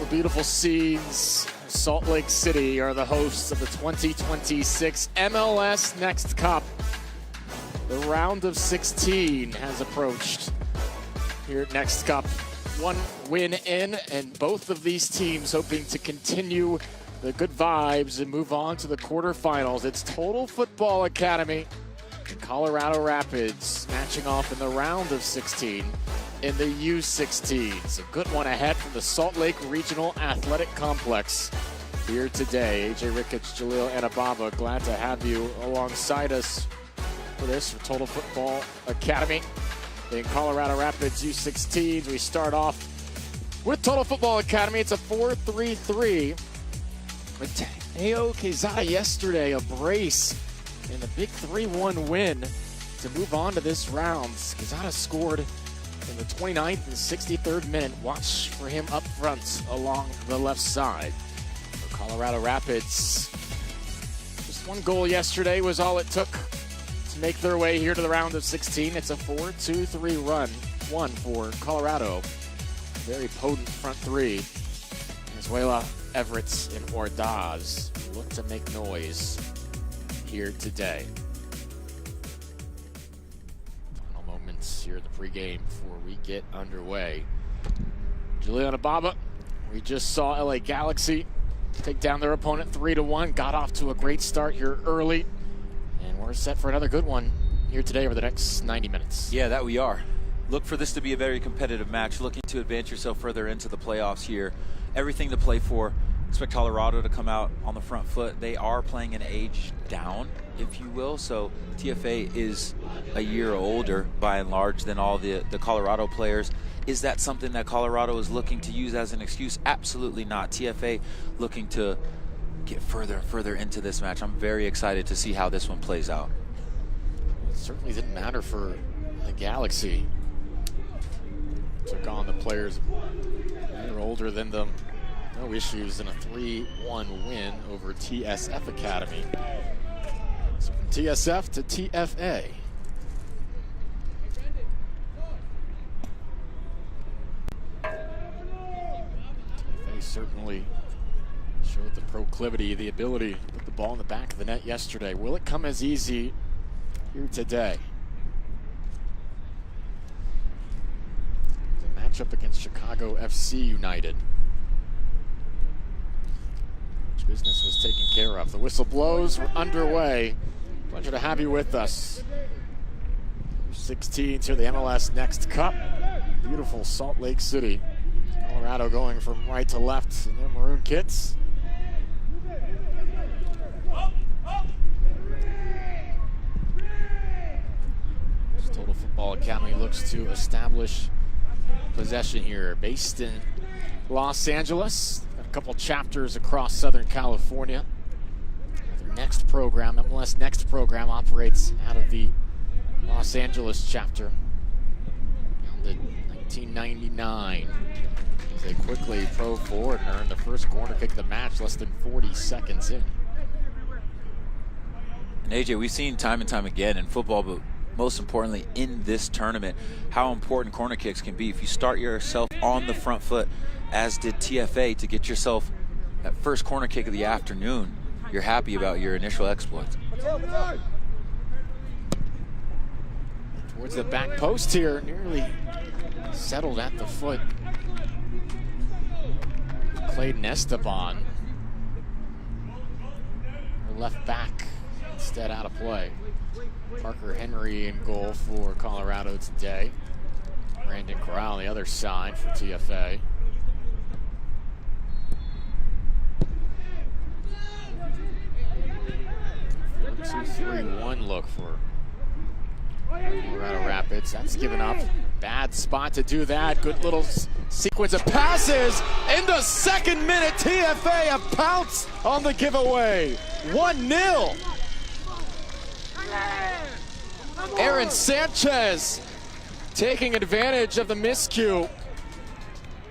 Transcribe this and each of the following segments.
the beautiful scenes. Salt Lake City are the hosts of the 2026 MLS Next Cup. The round of 16 has approached here at Next Cup. One win in, and both of these teams hoping to continue the good vibes and move on to the quarterfinals. It's Total Football Academy and Colorado Rapids matching off in the round of 16 in the U16s. A good one ahead from the Salt Lake Regional Athletic Complex here today. AJ Ricketts, Jaleel Anababa, glad to have you alongside us for this for Total Football Academy. In Colorado Rapids U16s, we start off with Total Football Academy. It's a 4-3-3. Mateo Quezada yesterday, a brace in the big 3-1 win to move on to this round. Quezada scored in the 29th and 63rd minute. Watch for him up front along the left side. For Colorado Rapids, just one goal yesterday was all it took to make their way here to the round of 16. It's a 4-2-3 one for Colorado. Very potent front three. Venezuela, Everett, and Ordaz look to make noise here today. Final moments here at the pregame before we get underway. Juliana Baba, we just saw LA Galaxy take down their opponent 3-1. Got off to a great start here early. And we're set for another good one here today over the next 90 minutes. Yeah, that we are. Look for this to be a very competitive match, looking to advance yourself further into the playoffs here. Everything to play for. Expect Colorado to come out on the front foot. They are playing an age down, if you will, so TFA is a year older by and large than all the Colorado players. Is that something that Colorado is looking to use as an excuse? Absolutely not. TFA looking to get further and further into this match. I'm very excited to see how this one plays out. It certainly didn't matter for the Galaxy. Took on the players a year older than them. No issues in a 3-1 win over TSF Academy. So from TSF to TFA. TFA certainly showed the proclivity, the ability to put the ball in the back of the net yesterday. Will it come as easy here today? The matchup against Chicago FC United. Business was taken care of. The whistle blows. We're underway. Pleasure to have you with us. 16 to the MLS Next Cup. Beautiful Salt Lake City. Colorado going from right to left in their maroon kits. This Total Football Academy looks to establish possession here. Based in Los Angeles. A couple chapters across Southern California. Their next program, MLS Next program, operates out of the Los Angeles chapter. Founded in 1999. As they quickly drove forward and earned the first corner kick of the match less than 40 seconds in. And AJ, we've seen time and time again in football, but most importantly in this tournament, how important corner kicks can be. If you start yourself on the front foot, as did TFA, to get yourself that first corner kick of the afternoon, you're happy about your initial exploits. Towards the back post here, nearly settled at the foot. Clayton Esteban, left back, instead out of play. Parker Henry in goal for Colorado today. Brandon Corral on the other side for TFA. 2-3-1 look for Colorado Rapids. That's given up. Bad spot to do that. Good little sequence of passes. In the second minute, TFA a pounce on the giveaway. 1-0. Aaron Sanchez taking advantage of the miscue.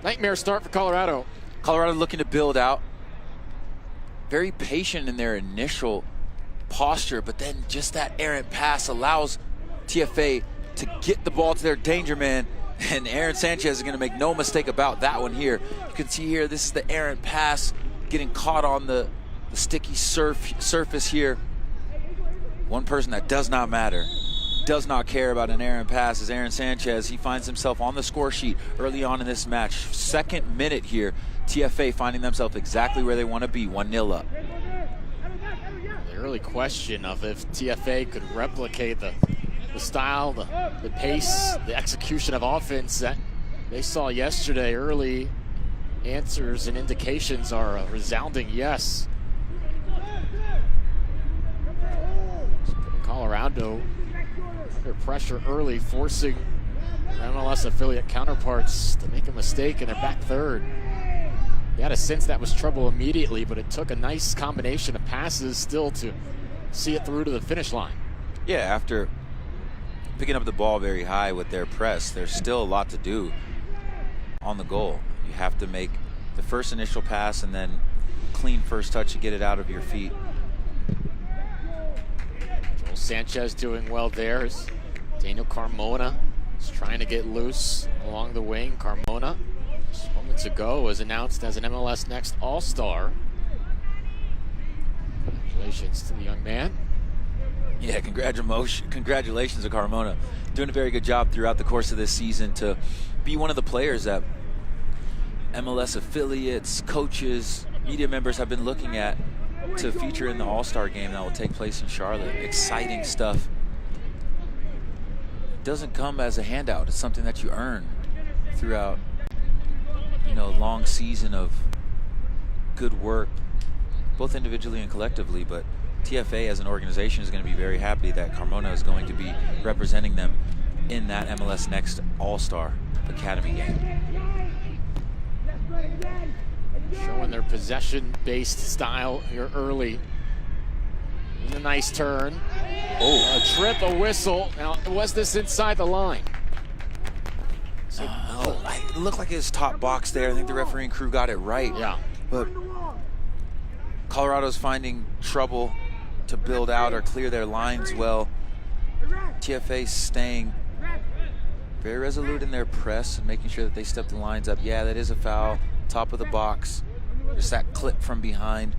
Nightmare start for Colorado. Colorado looking to build out. Very patient in their initial posture, but then just that errant pass allows TFA to get the ball to their danger man And Aaron Sanchez is going to make no mistake about that one here. You can see here, this is the errant pass getting caught on the sticky surface here. One person that does not matter, does not care about an errant pass is Aaron Sanchez. He finds himself on the score sheet early on in this match. Second minute here, TFA finding themselves exactly where they want to be, 1-0 up. The early question of if TFA could replicate the style, the pace, the execution of offense that they saw yesterday. Early answers and indications are a resounding yes. Colorado under pressure early, forcing their MLS affiliate counterparts to make a mistake in their back third. They had a sense that was trouble immediately, but it took a nice combination of passes still to see it through to the finish line. Yeah, after picking up the ball very high with their press, there's still a lot to do on the goal. You have to make the first initial pass and then clean first touch to get it out of your feet. Joel Sanchez doing well there. As Daniel Carmona is trying to get loose along the wing. Carmona, just moments ago, was announced as an MLS Next All-Star. Congratulations to the young man. Yeah, congratulations to Carmona. Doing a very good job throughout the course of this season to be one of the players that MLS affiliates, coaches, media members have been looking at to feature in the All-Star game that will take place in Charlotte. Exciting stuff. It doesn't come as a handout. It's something that you earn throughout, long season of good work, both individually and collectively. But TFA as an organization is going to be very happy that Carmona is going to be representing them in that MLS Next All-Star Academy game. Showing their possession-based style here early. A nice turn. Oh, a trip, a whistle. Now, was this inside the line? It looked like his top box there. I think the refereeing crew got it right. Yeah. But Colorado's finding trouble to build out or clear their lines well. TFA staying very resolute in their press and making sure that they step the lines up. Yeah, that is a foul. Top of the box. Just that clip from behind.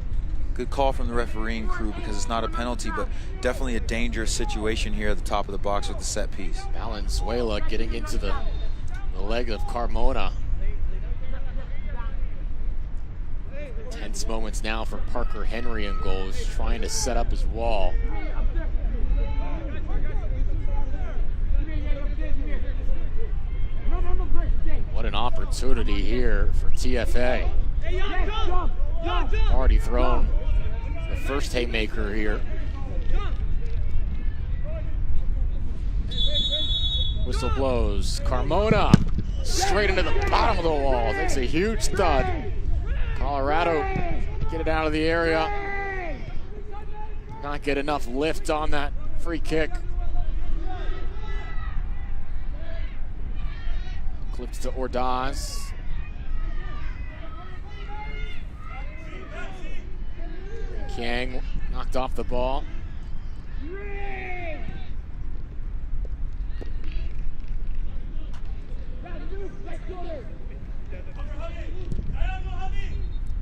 Good call from the refereeing crew because it's not a penalty, but definitely a dangerous situation here at the top of the box with the set piece. Valenzuela getting into the leg of Carmona. Tense moments now for Parker Henry in goal, who's trying to set up his wall. What an opportunity here for TFA. Already thrown the first haymaker here. Whistle blows. Carmona straight into the bottom of the wall. Takes a huge thud. Colorado get it out of the area. Not get enough lift on that free kick. Clips to Ordaz. Kang knocked off the ball.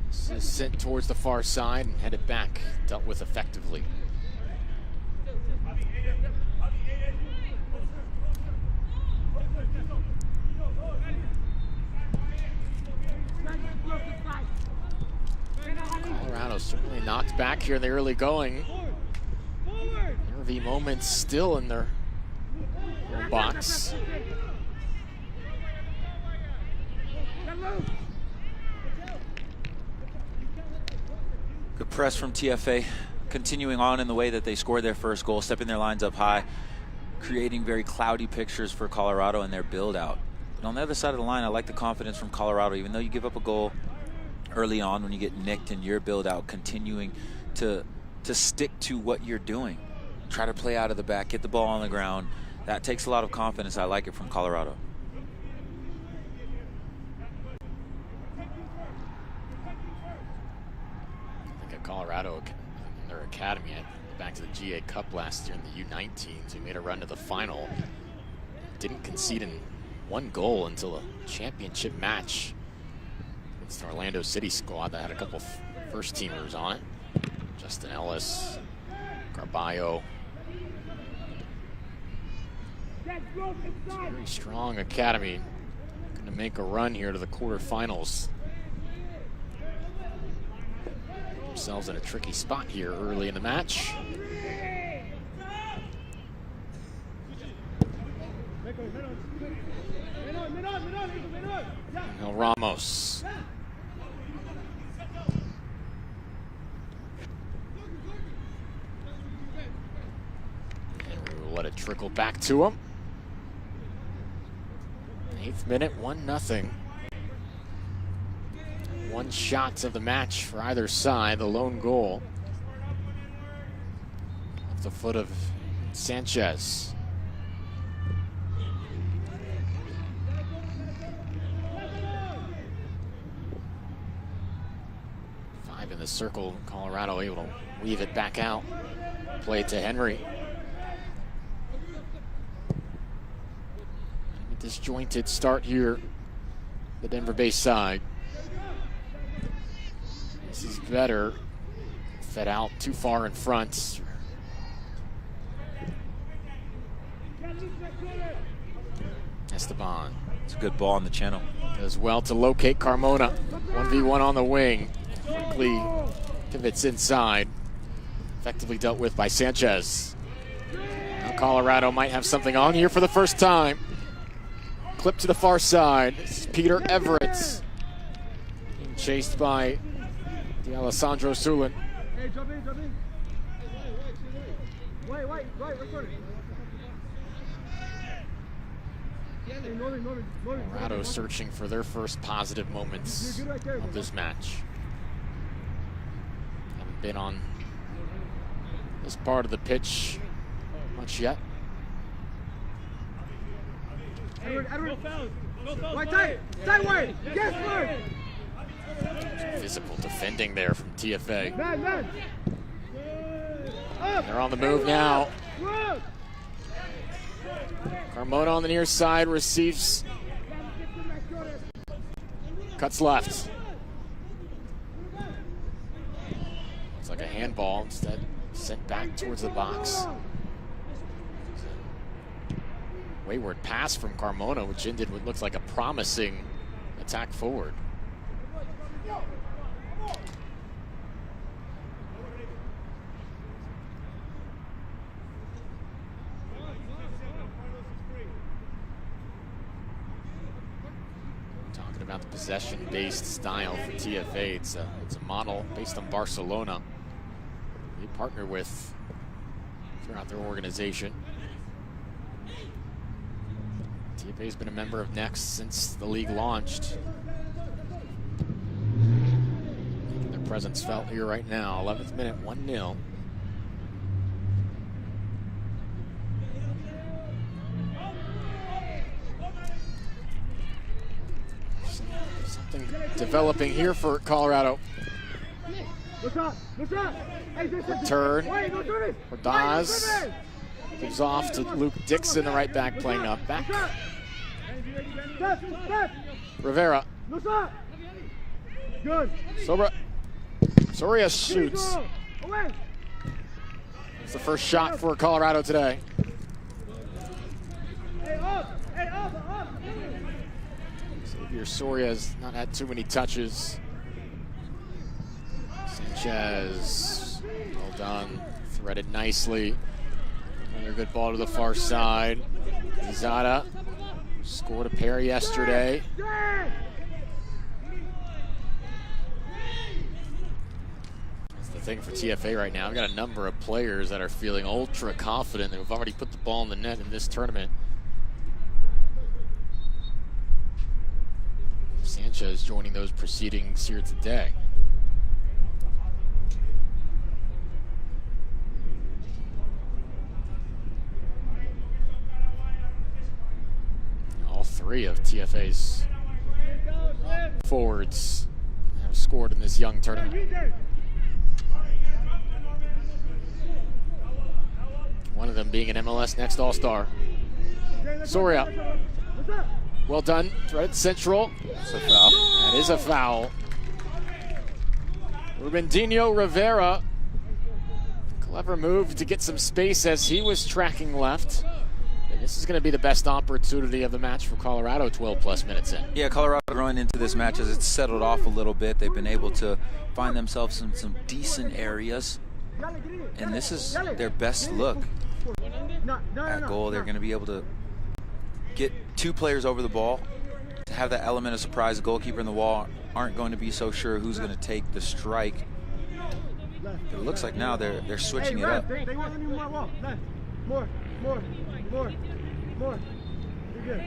This is sent towards the far side and headed back, dealt with effectively. Colorado certainly knocked back here in the early going. Nervy moments still in their own box. Good press from TFA, continuing on in the way that they scored their first goal, stepping their lines up high, creating very cloudy pictures for Colorado in their build out. And on the other side of the line, I like the confidence from Colorado, even though you give up a goal early on when you get nicked in your build out, continuing to stick to what you're doing. Try to play out of the back, get the ball on the ground. That takes a lot of confidence. I like it from Colorado. I think at Colorado, in their academy, back to the GA Cup last year in the U19s, who made a run to the final. Didn't concede in one goal until a championship match against the Orlando City squad that had a couple first teamers on it. Justin Ellis, Garbayo. Very strong academy. Going to make a run here to the quarterfinals. Themselves in a tricky spot here early in the match. Now Ramos. And we will let it trickle back to him. 8th minute, 1-0. One shot of the match for either side, the lone goal. Off the foot of Sanchez. Five in the circle, Colorado able to weave it back out. Play it to Henry. A disjointed start here, the Denver-based side. This is better. Fed out too far in front. Esteban. It's a good ball on the channel. Does well to locate Carmona. 1v1 on the wing. Quickly pivots inside. Effectively dealt with by Sanchez. Now Colorado might have something on here for the first time. Clip to the far side. This is Peter Everett. Being chased by Alessandro Sulin. Hey, jump in. Wait, record it. Colorado searching for their first positive moments of this match. Haven't been on this part of the pitch much yet. Edward. Right tight way. Yes, Lord. Visible defending there from TFA. Man. They're on the move now. Carmona on the near side receives. Cuts left. It's like a handball, instead sent back towards the box. Wayward pass from Carmona, which ended what looks like a promising attack forward. Talking about the possession-based style for TFA, it's a model based on Barcelona. They partner with throughout their organization. TFA's been a member of Next since the league launched. Their presence felt here right now. 11th minute, 1-0. Something developing here for Colorado. Turn. Ordaz gives off to Luke Dixon, the right back, playing up back. Rivera. Good. Soria shoots. It's the first shot for Colorado today. Xavier Soria has not had too many touches. Sanchez, well done, threaded nicely. Another good ball to the far side. Izada scored a pair yesterday. That's the thing for TFA right now. We've got a number of players that are feeling ultra confident that have already put the ball in the net in this tournament. Sanchez joining those proceedings here today. All three of TFA's forwards have scored in this young tournament. One of them being an MLS Next All-Star. Soria. Well done, right at Central. That's a foul. That is a foul. Rubendinho Rivera. Clever move to get some space as he was tracking left. And this is going to be the best opportunity of the match for Colorado 12+ minutes in. Yeah, Colorado growing into this match as it's settled off a little bit. They've been able to find themselves in some decent areas. And this is their best look at goal. They're going to be able to get 2 players over the ball. To have that element of surprise, the goalkeeper and the wall aren't going to be so sure who's going to take the strike. It looks like now they're switching it up. They want more wall. Left. More. You're good.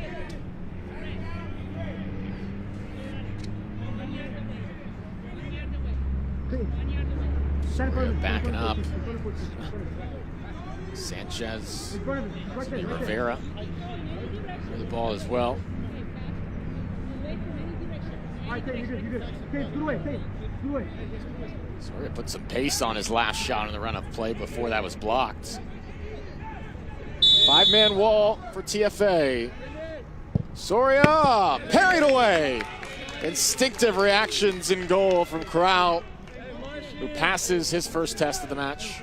We're backing up. Sanchez, Rivera, for the ball as well. Soria put some pace on his last shot in the run of play before that was blocked. 5-man wall for TFA. Soria parried away. Instinctive reactions in goal from Corral, who passes his first test of the match.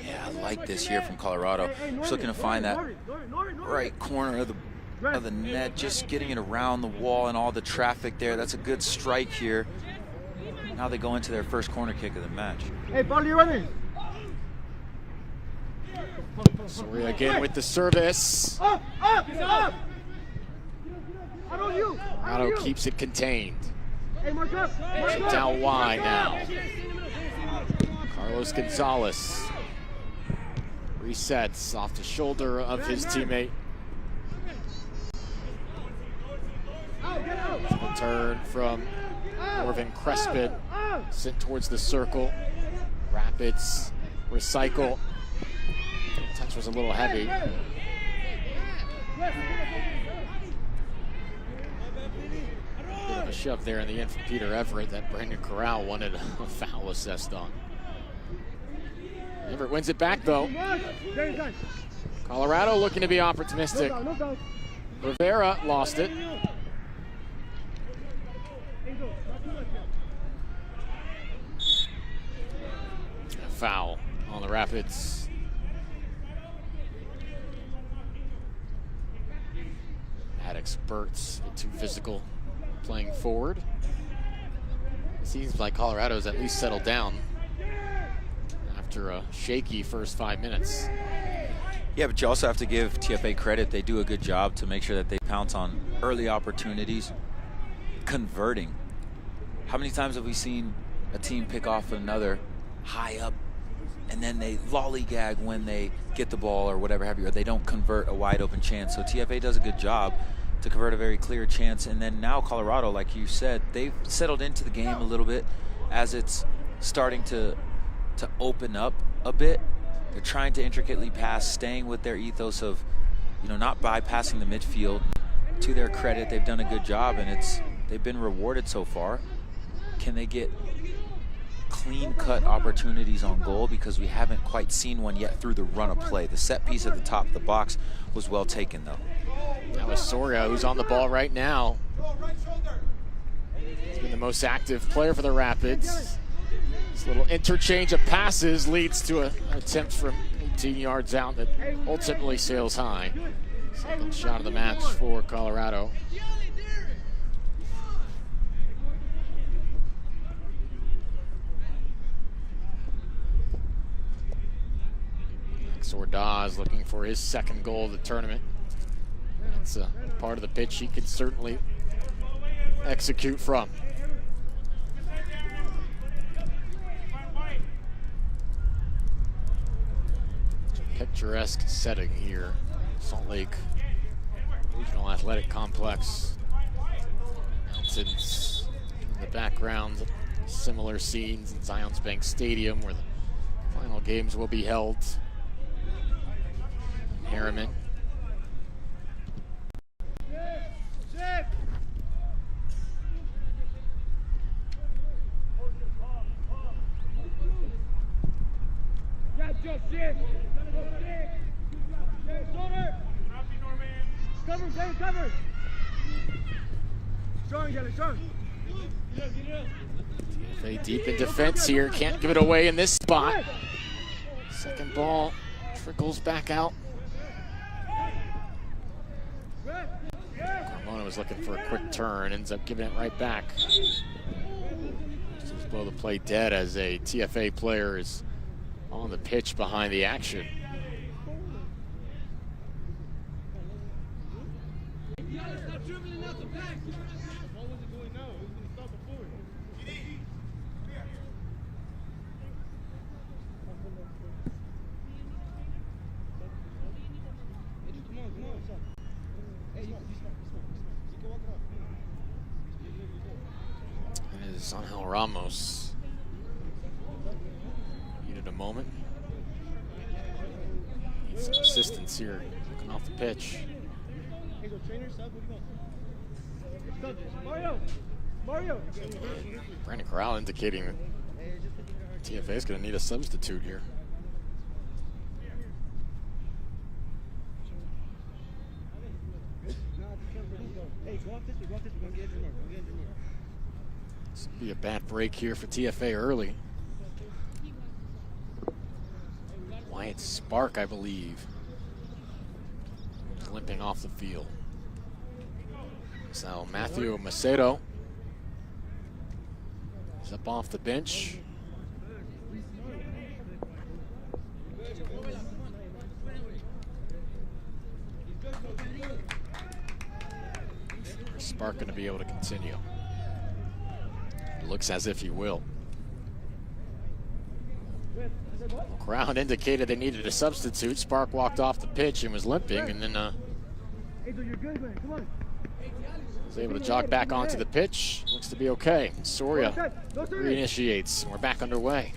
Yeah, I like this here from Colorado. Just looking to find that right corner of the net, just getting it around the wall and all the traffic there. That's a good strike here. Now they go into their first corner kick of the match. Hey, ball, you running? Soria again with the service. Up! Colorado keeps it contained. Hey, mark up! Down wide now. Carlos Gonzalez resets off the shoulder of his teammate. A turn from Morven Crespin, sent towards the circle. Rapids recycle. Touch was a little heavy. Bit of a shove there in the end from Peter Everett that Brandon Corral wanted a foul assessed on. Everett wins it back though. Colorado looking to be opportunistic. Rivera lost it. A foul on the Rapids. Maddox Burt's too physical playing forward. It seems like Colorado's at least settled down after a shaky first 5 minutes. Yeah, but you also have to give TFA credit. They do a good job to make sure that they pounce on early opportunities, converting. How many times have we seen a team pick off another high up and then they lollygag when they get the ball or whatever have you, or they don't convert a wide open chance? So TFA does a good job to convert a very clear chance. And then now Colorado, like you said, they've settled into the game a little bit as it's starting to open up a bit. They're trying to intricately pass, staying with their ethos of, not bypassing the midfield. To their credit, they've done a good job, and they've been rewarded so far. Can they get clean-cut opportunities on goal? Because we haven't quite seen one yet through the run of play. The set piece at the top of the box was well taken, though. That was Soria, who's on the ball right now. He's been the most active player for the Rapids. This little interchange of passes leads to an attempt from 18 yards out that ultimately sails high. Second shot of the match for Colorado. Ordaz looking for his second goal of the tournament. That's a part of the pitch he can certainly execute from. Picturesque setting here, Salt Lake Regional Athletic Complex. Mountains in the background, similar scenes in Zions Bank Stadium where the final games will be held. Harriman. Cover, Dave, cover. Strong, Jelly, strong. TFA deep in defense here. Can't give it away in this spot. Second ball trickles back out. Carmona was looking for a quick turn, ends up giving it right back. Just below the play dead as a TFA player is on the pitch behind the action. It is Angel Ramos. Needed a moment. Needs some assistance here, looking off the pitch. Mario. Brandon Corral indicating that TFA is going to need a substitute here. This would be a bad break here for TFA early. Wyatt Spark, I believe, limping off the field. So Matthew Macedo is up off the bench. Is Spark going to be able to continue? It looks as if he will. Crowd indicated they needed a substitute. Spark walked off the pitch and was limping, and then was able to jog back onto the pitch. Looks to be okay. Soria reinitiates. We're back underway.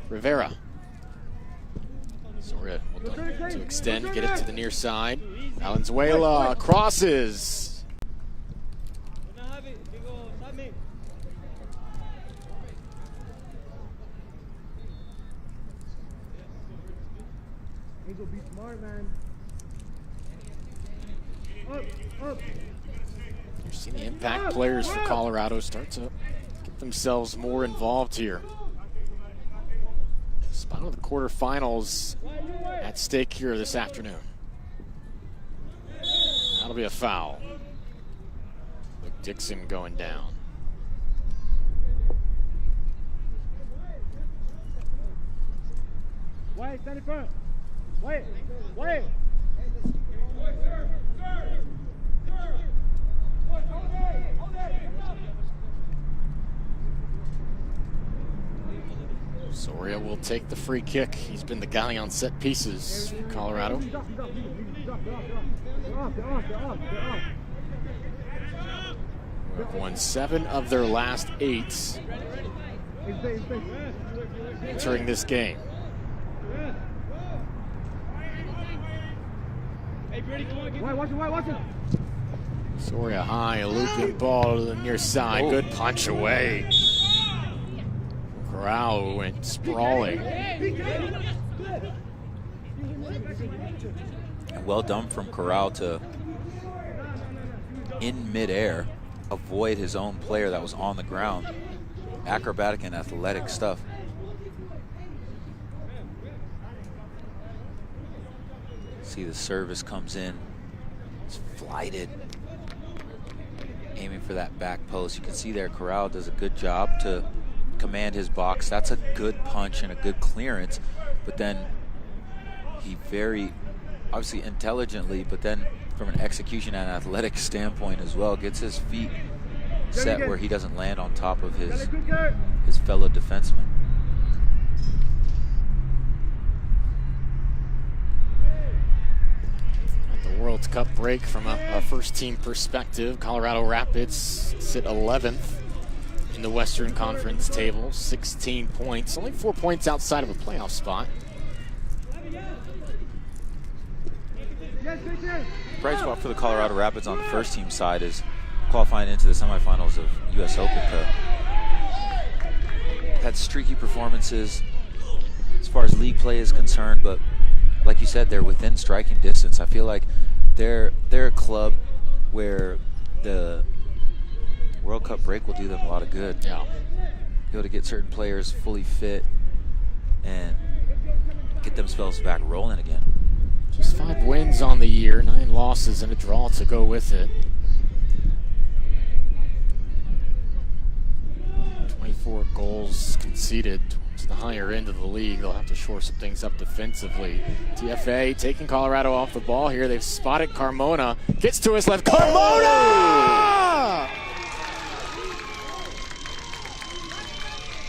Rivera. Soria will to extend, get it to the near side. Valenzuela crosses. Be smart, man. Up. You've seen the impact players for Colorado start to get themselves more involved here. Spot of the quarterfinals at stake here this afternoon. That'll be a foul. Luke Dixon going down. Wyatt, stand in front. Wyatt. Soria will take the free kick. He's been the guy on set pieces for Colorado. We have won 7 of their last 8 entering this game. Watch it. Soria high, a looping ball to the near side. Oh. Good punch away. Corral went sprawling. Well done from Corral to, in midair, avoid his own player that was on the ground. Acrobatic and athletic stuff. See the service comes in. It's flighted. Aiming for that back post. You can see there Corral does a good job to command his box. That's a good punch and a good clearance. But then he very, obviously intelligently, but then from an execution and athletic standpoint as well, gets his feet set where he doesn't land on top of his fellow defenseman. The World Cup break from a first team perspective. Colorado Rapids sit 11th in the Western Conference table, 16 points, only 4 points outside of a playoff spot. Bright spot for the Colorado Rapids on the first team side is qualifying into the semifinals of U.S. Open Cup. Had streaky performances as far as league play is concerned, but like you said, they're within striking distance. I feel like they're a club where the World Cup break will do them a lot of good. Yeah. Be able to get certain players fully fit and get themselves back rolling again. Just 5 wins on the year, 9 losses, and a draw to go with it. 24 goals conceded to the higher end of the league. They'll have to shore some things up defensively. TFA taking Colorado off the ball here. They've spotted Carmona. Gets to his left. Carmona!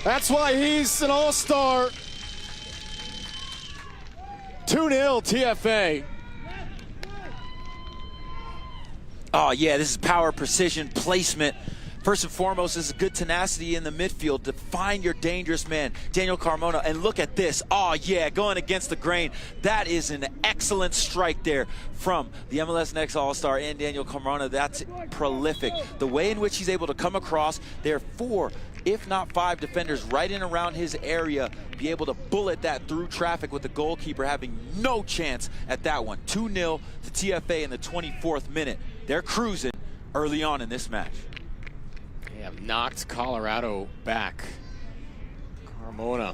That's why he's an all-star. 2-0 TFA. Oh, yeah, this is power, precision, placement. First and foremost, this is good tenacity in the midfield to find your dangerous man, Daniel Carmona. And look at this. Oh, yeah, going against the grain. That is an excellent strike there from the MLS Next All-Star and Daniel Carmona. That's prolific. The way in which he's able to come across, there are 4, if not 5 defenders right in around his area, be able to bullet that through traffic with the goalkeeper having no chance at that one. 2-0 to TFA in the 24th minute. They're cruising early on in this match. They have knocked Colorado back. Carmona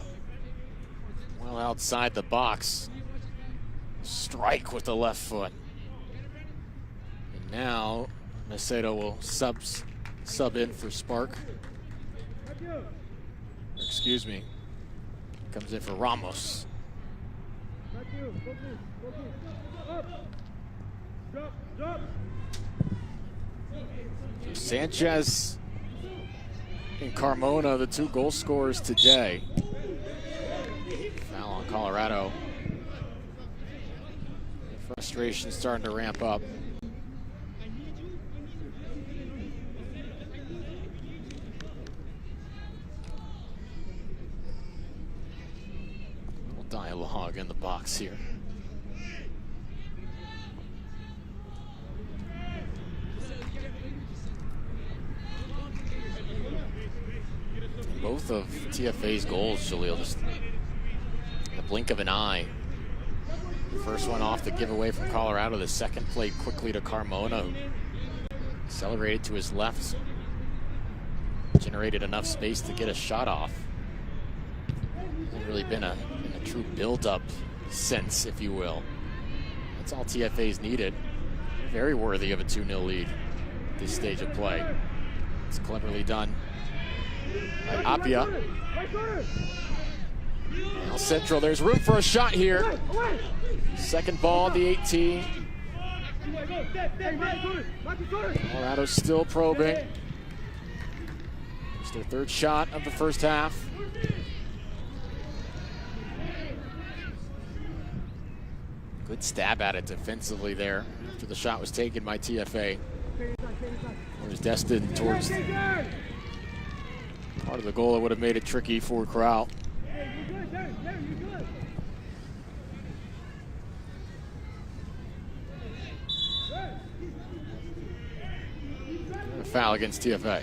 well outside the box. Strike with the left foot. And now Macedo will sub in for Spark. Excuse me. Comes in for Ramos. Sanchez and Carmona, the 2 goal scorers today. Foul on Colorado. Frustration starting to ramp up. Little dialogue in the box here. Both of TFA's goals, Jaleel, just in the blink of an eye. The first one off the giveaway from Colorado. The second played quickly to Carmona, who accelerated to his left. Generated enough space to get a shot off. Hasn't really been a true build-up sense, if you will. That's all TFA's needed. Very worthy of a 2-0 lead at this stage of play. It's cleverly done by Apia. Now Central, there's room for a shot here. Second ball, the 18. Colorado's still probing. It's their 3rd shot of the first half. Good stab at it defensively there after the shot was taken by TFA. It was destined towards part of the goal that would have made it tricky for Corral. A foul against TFA.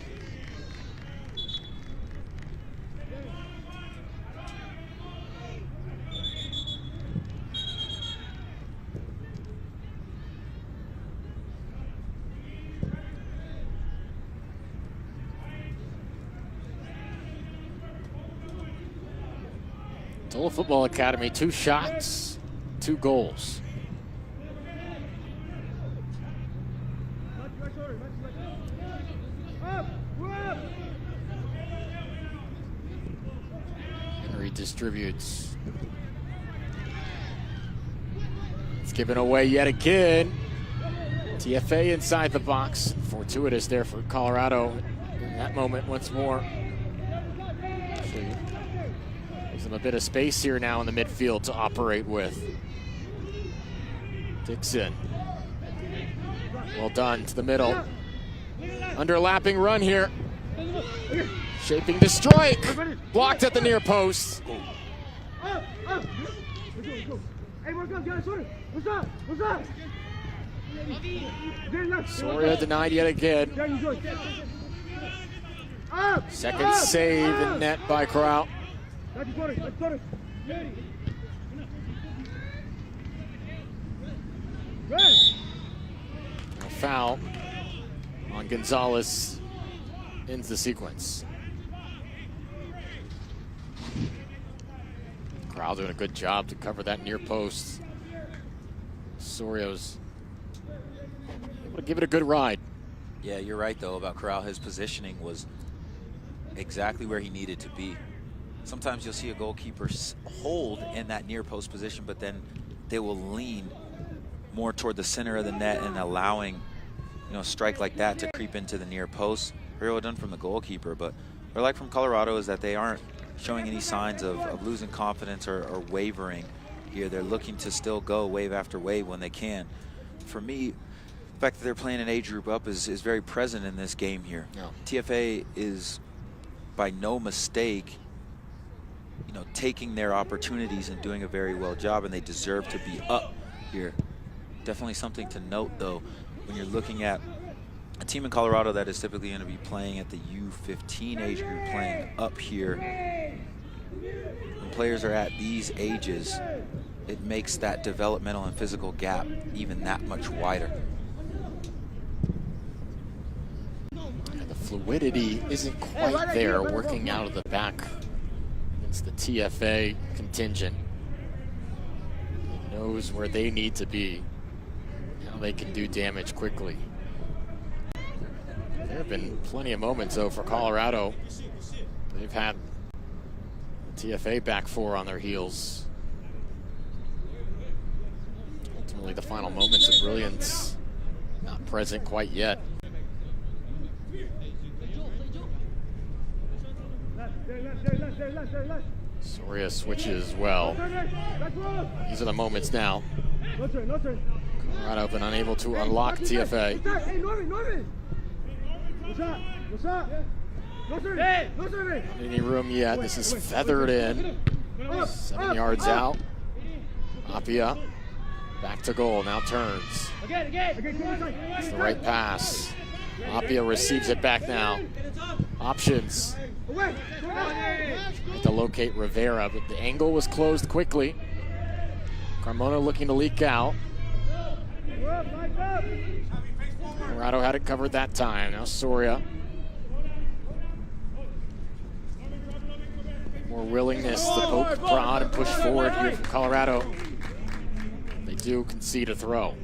Tola Football Academy, 2 shots, 2 goals. Henry distributes. It's given away yet again. TFA inside the box. Fortuitous there for Colorado in that moment once more. Gives them a bit of space here now in the midfield to operate with. Dixon. Well done to the middle. Underlapping run here. Shaping to strike. Blocked at the near post. Soria denied yet again. Second save in net by Corral. A foul on Gonzalez ends the sequence. Corral doing a good job to cover that near post. Sorio's able to give it a good ride. Yeah, you're right, though, about Corral. His positioning was exactly where he needed to be. Sometimes you'll see a goalkeeper hold in that near post position, but then they will lean more toward the center of the net and allowing, you know, a strike like that to creep into the near post. Very well done from the goalkeeper, but what I like from Colorado is that they aren't showing any signs of losing confidence or wavering here. They're looking to still go wave after wave when they can. For me, the fact that they're playing an age group up is very present in this game here. Yeah. TFA is by no mistake, you know, taking their opportunities and doing a very well job, and they deserve to be up here. Definitely something to note, though, when you're looking at a team in Colorado that is typically going to be playing at the U15 age group, playing up here. When players are at these ages, it makes that developmental and physical gap even that much wider. And the fluidity isn't quite there, working out of the back against the TFA contingent. He knows where they need to be, how they can do damage quickly. There have been plenty of moments, though, for Colorado. They've had the TFA back four on their heels. Ultimately, the final moments of brilliance not present quite yet. Soria switches well. These are the moments now. Colorado been unable to unlock TFA. Not any room yet. This is feathered in. 7 yards out. Apia back to goal. Now turns. It's the right pass. Apia receives it back now. Options. To locate Rivera, but the angle was closed quickly. Carmona looking to leak out. Colorado had it covered that time. Now Soria. More willingness to poke, prod, and push forward here from Colorado. They do concede a throw.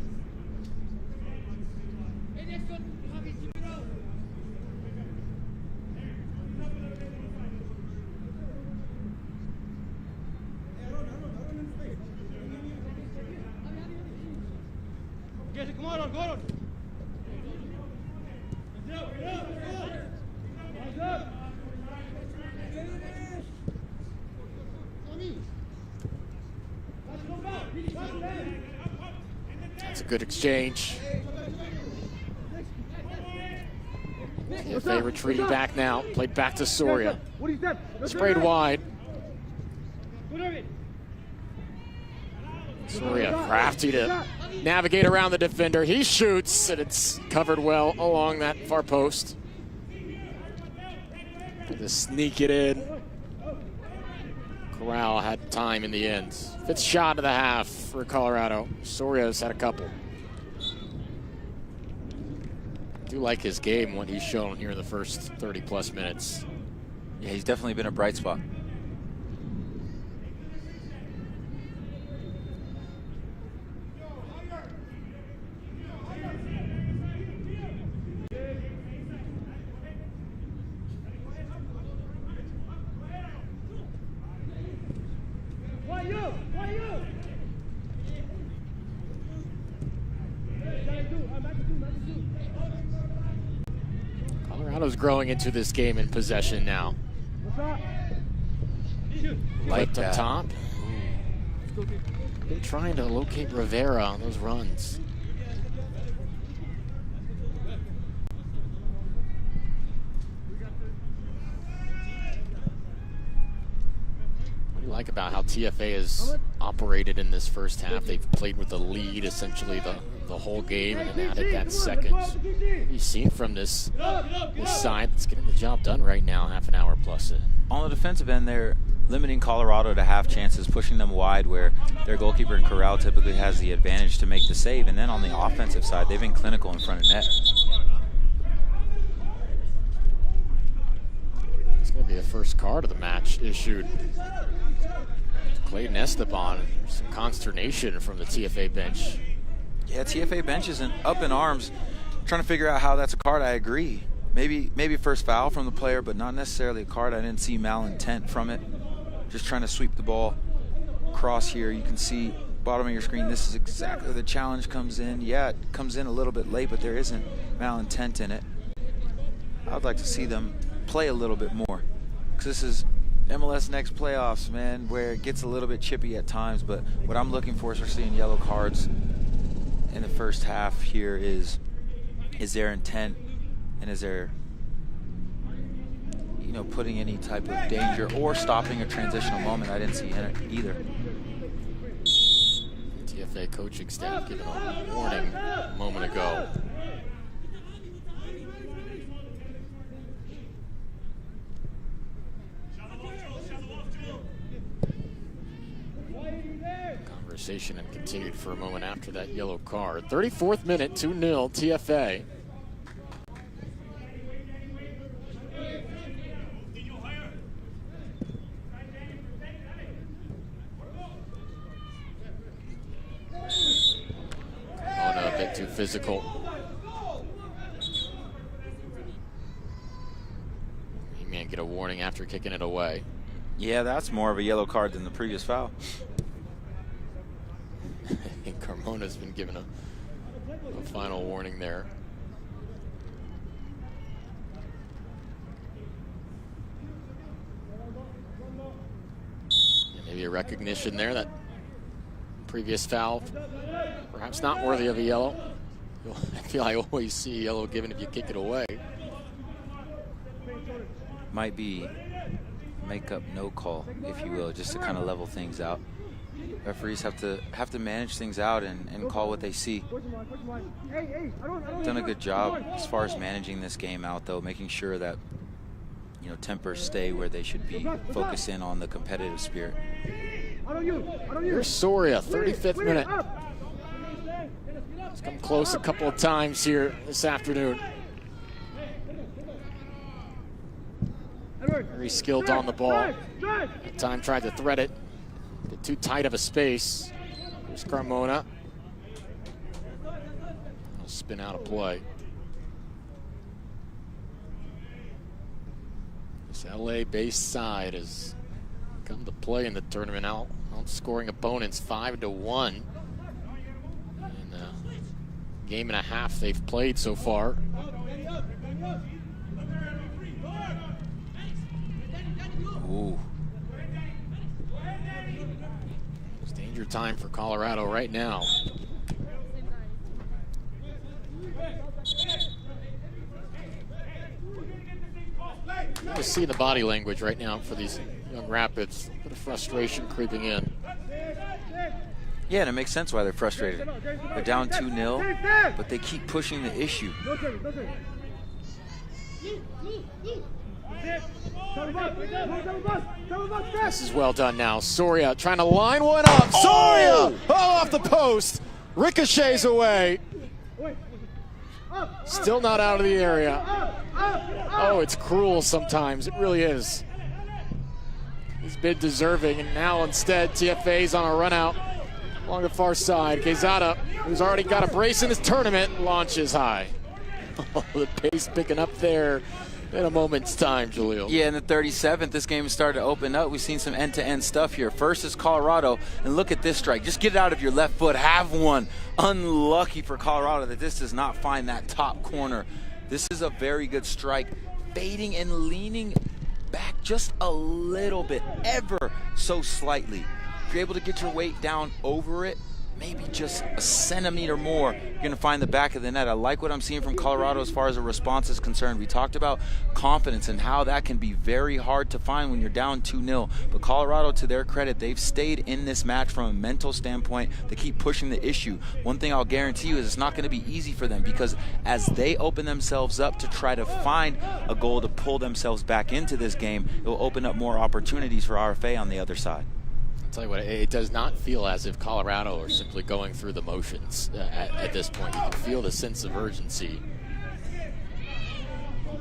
That's a good exchange. TFA retreating back now. Played back to Soria. Sprayed wide. Soria crafty to navigate around the defender. He shoots, and it's covered well along that far post. To sneak it in. Corral had time in the end. Fifth shot of the half for Colorado. Soria's had a couple. I do like his game, what he's shown here in the first 30-plus minutes. Yeah, he's definitely been a bright spot. Colorado's growing into this game in possession now. Like Flipped up that. top. They're trying to locate Rivera on those runs. What do you like about how TFA has operated in this first half? They've played with the lead essentially the whole game and then added that second. You've seen from this side that's getting the job done right now, half an hour plus. On the defensive end, they're limiting Colorado to half chances, pushing them wide where their goalkeeper in Corral typically has the advantage to make the save. And then on the offensive side, they've been clinical in front of net. It's going to be the first card of the match issued. Clayton Esteban, some consternation from the TFA bench. Yeah, TFA bench isn't up in arms, trying to figure out how that's a card. I agree. Maybe first foul from the player, but not necessarily a card. I didn't see malintent from it. Just trying to sweep the ball across here. You can see bottom of your screen, this is exactly where the challenge comes in. Yeah, it comes in a little bit late, but there isn't malintent in it. I'd like to see them play a little bit more, because this is MLS Next playoffs, man, where it gets a little bit chippy at times. But what I'm looking for, especially in yellow cards in the first half here, is there intent, and is there, you know, putting any type of danger or stopping a transitional moment. I didn't see in it either. TFA coaching staff giving a warning a moment ago. Conversation and continued for a moment after that yellow card. 34th minute, 2-0 TFA. A bit too physical. He may get a warning after kicking it away. Yeah, that's more of a yellow card than the previous foul. I think Carmona's been given a final warning there. Yeah, maybe a recognition there that previous foul, perhaps not worthy of a yellow. I feel I always see a yellow given if you kick it away. Might be make up no call, if you will, just to kind of level things out. Referees have to manage things out and call what they see. Done a good job as far as managing this game out, though, making sure that, you know, tempers stay where they should be, focus in on the competitive spirit. Here's Soria, 35th minute. He's come close a couple of times here this afternoon. Very skilled on the ball. At time tried to thread it. Bit too tight of a space. Here's Carmona. He'll spin out of play. This LA-based side has come to play in the tournament, outscoring opponents 5-1 in a game and a half they've played so far. Ooh. It's danger time for Colorado right now. You can see the body language right now for these young Rapids. A bit of frustration creeping in. Yeah, and it makes sense why they're frustrated. They're down 2-0, but they keep pushing the issue. This is well done now. Soria trying to line one up. Soria! Oh, off the post. Ricochets away. Still not out of the area. Oh, it's cruel sometimes. It really is. He's been deserving, and now instead TFA's on a run out along the far side. Quezada, who's already got a brace in this tournament, launches high. Oh, the pace picking up there in a moment's time, Jaleel. Yeah, in the 37th, this game has started to open up. We've seen some end-to-end stuff here. First is Colorado, and look at this strike. Just get it out of your left foot. Have one. Unlucky for Colorado that this does not find that top corner. This is a very good strike. Fading and leaning back just a little bit, ever so slightly. If you're able to get your weight down over it, maybe just a centimeter more, you're going to find the back of the net. I like what I'm seeing from Colorado as far as a response is concerned. We talked about confidence and how that can be very hard to find when you're down 2-0. But Colorado, to their credit, they've stayed in this match from a mental standpoint. They keep pushing the issue. One thing I'll guarantee you is it's not going to be easy for them, because as they open themselves up to try to find a goal to pull themselves back into this game, it will open up more opportunities for RFA on the other side. I'll tell you what, it does not feel as if Colorado are simply going through the motions at this point. You can feel the sense of urgency.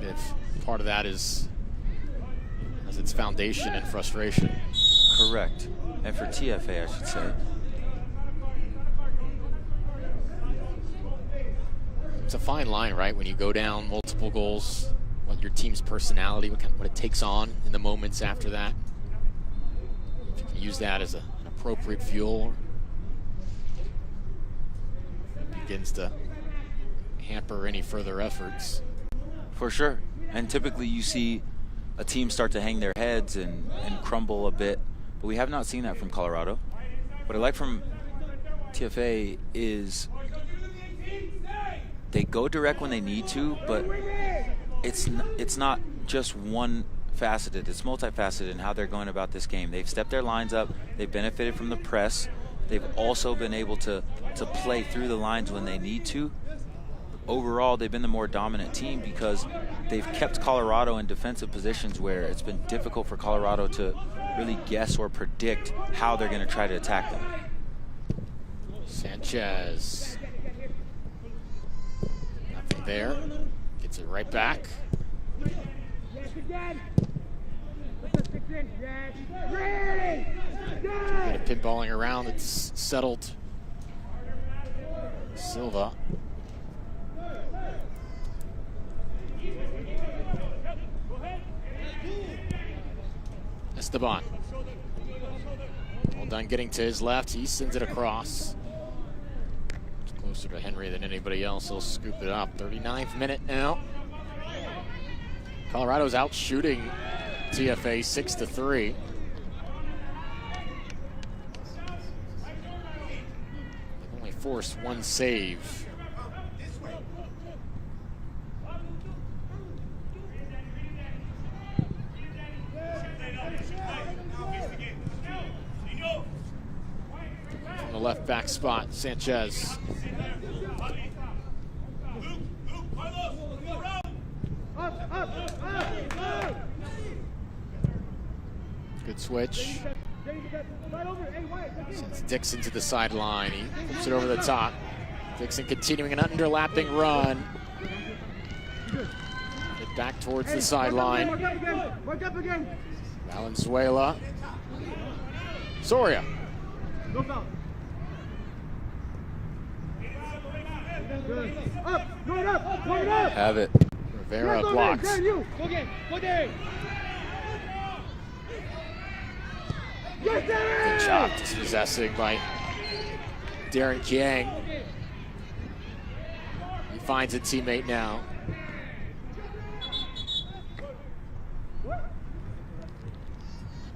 If part of that has its foundation in frustration. Correct. And for TFA, I should say. It's a fine line, right? When you go down multiple goals, what your team's personality, what it takes on in the moments after that. If you can use that as an appropriate fuel, it begins to hamper any further efforts. For sure. And typically you see a team start to hang their heads and crumble a bit, but we have not seen that from Colorado. What I like from TFA is they go direct when they need to, but it's not just one faceted, it's multifaceted in how they're going about this game. They've stepped their lines up, they've benefited from the press, they've also been able to play through the lines when they need to. Overall, they've been the more dominant team because they've kept Colorado in defensive positions where it's been difficult for Colorado to really guess or predict how they're going to try to attack them. Sanchez. Nothing there. Gets it right back. Bit of pinballing around. It's settled. Silva. Esteban. Well done getting to his left. He sends it across. It's closer to Henry than anybody else. He'll scoop it up. 39th minute now. Colorado's out shooting TFA 6-3. They've only forced one save. From the left back spot, Sanchez. Good switch. Sends Dixon to the sideline. He flips it over the top. Dixon continuing an underlapping run. Get back towards the sideline. Valenzuela. Soria. Have it. Rivera blocks. Good job dispossessing by Darren Kiang. He finds a teammate now.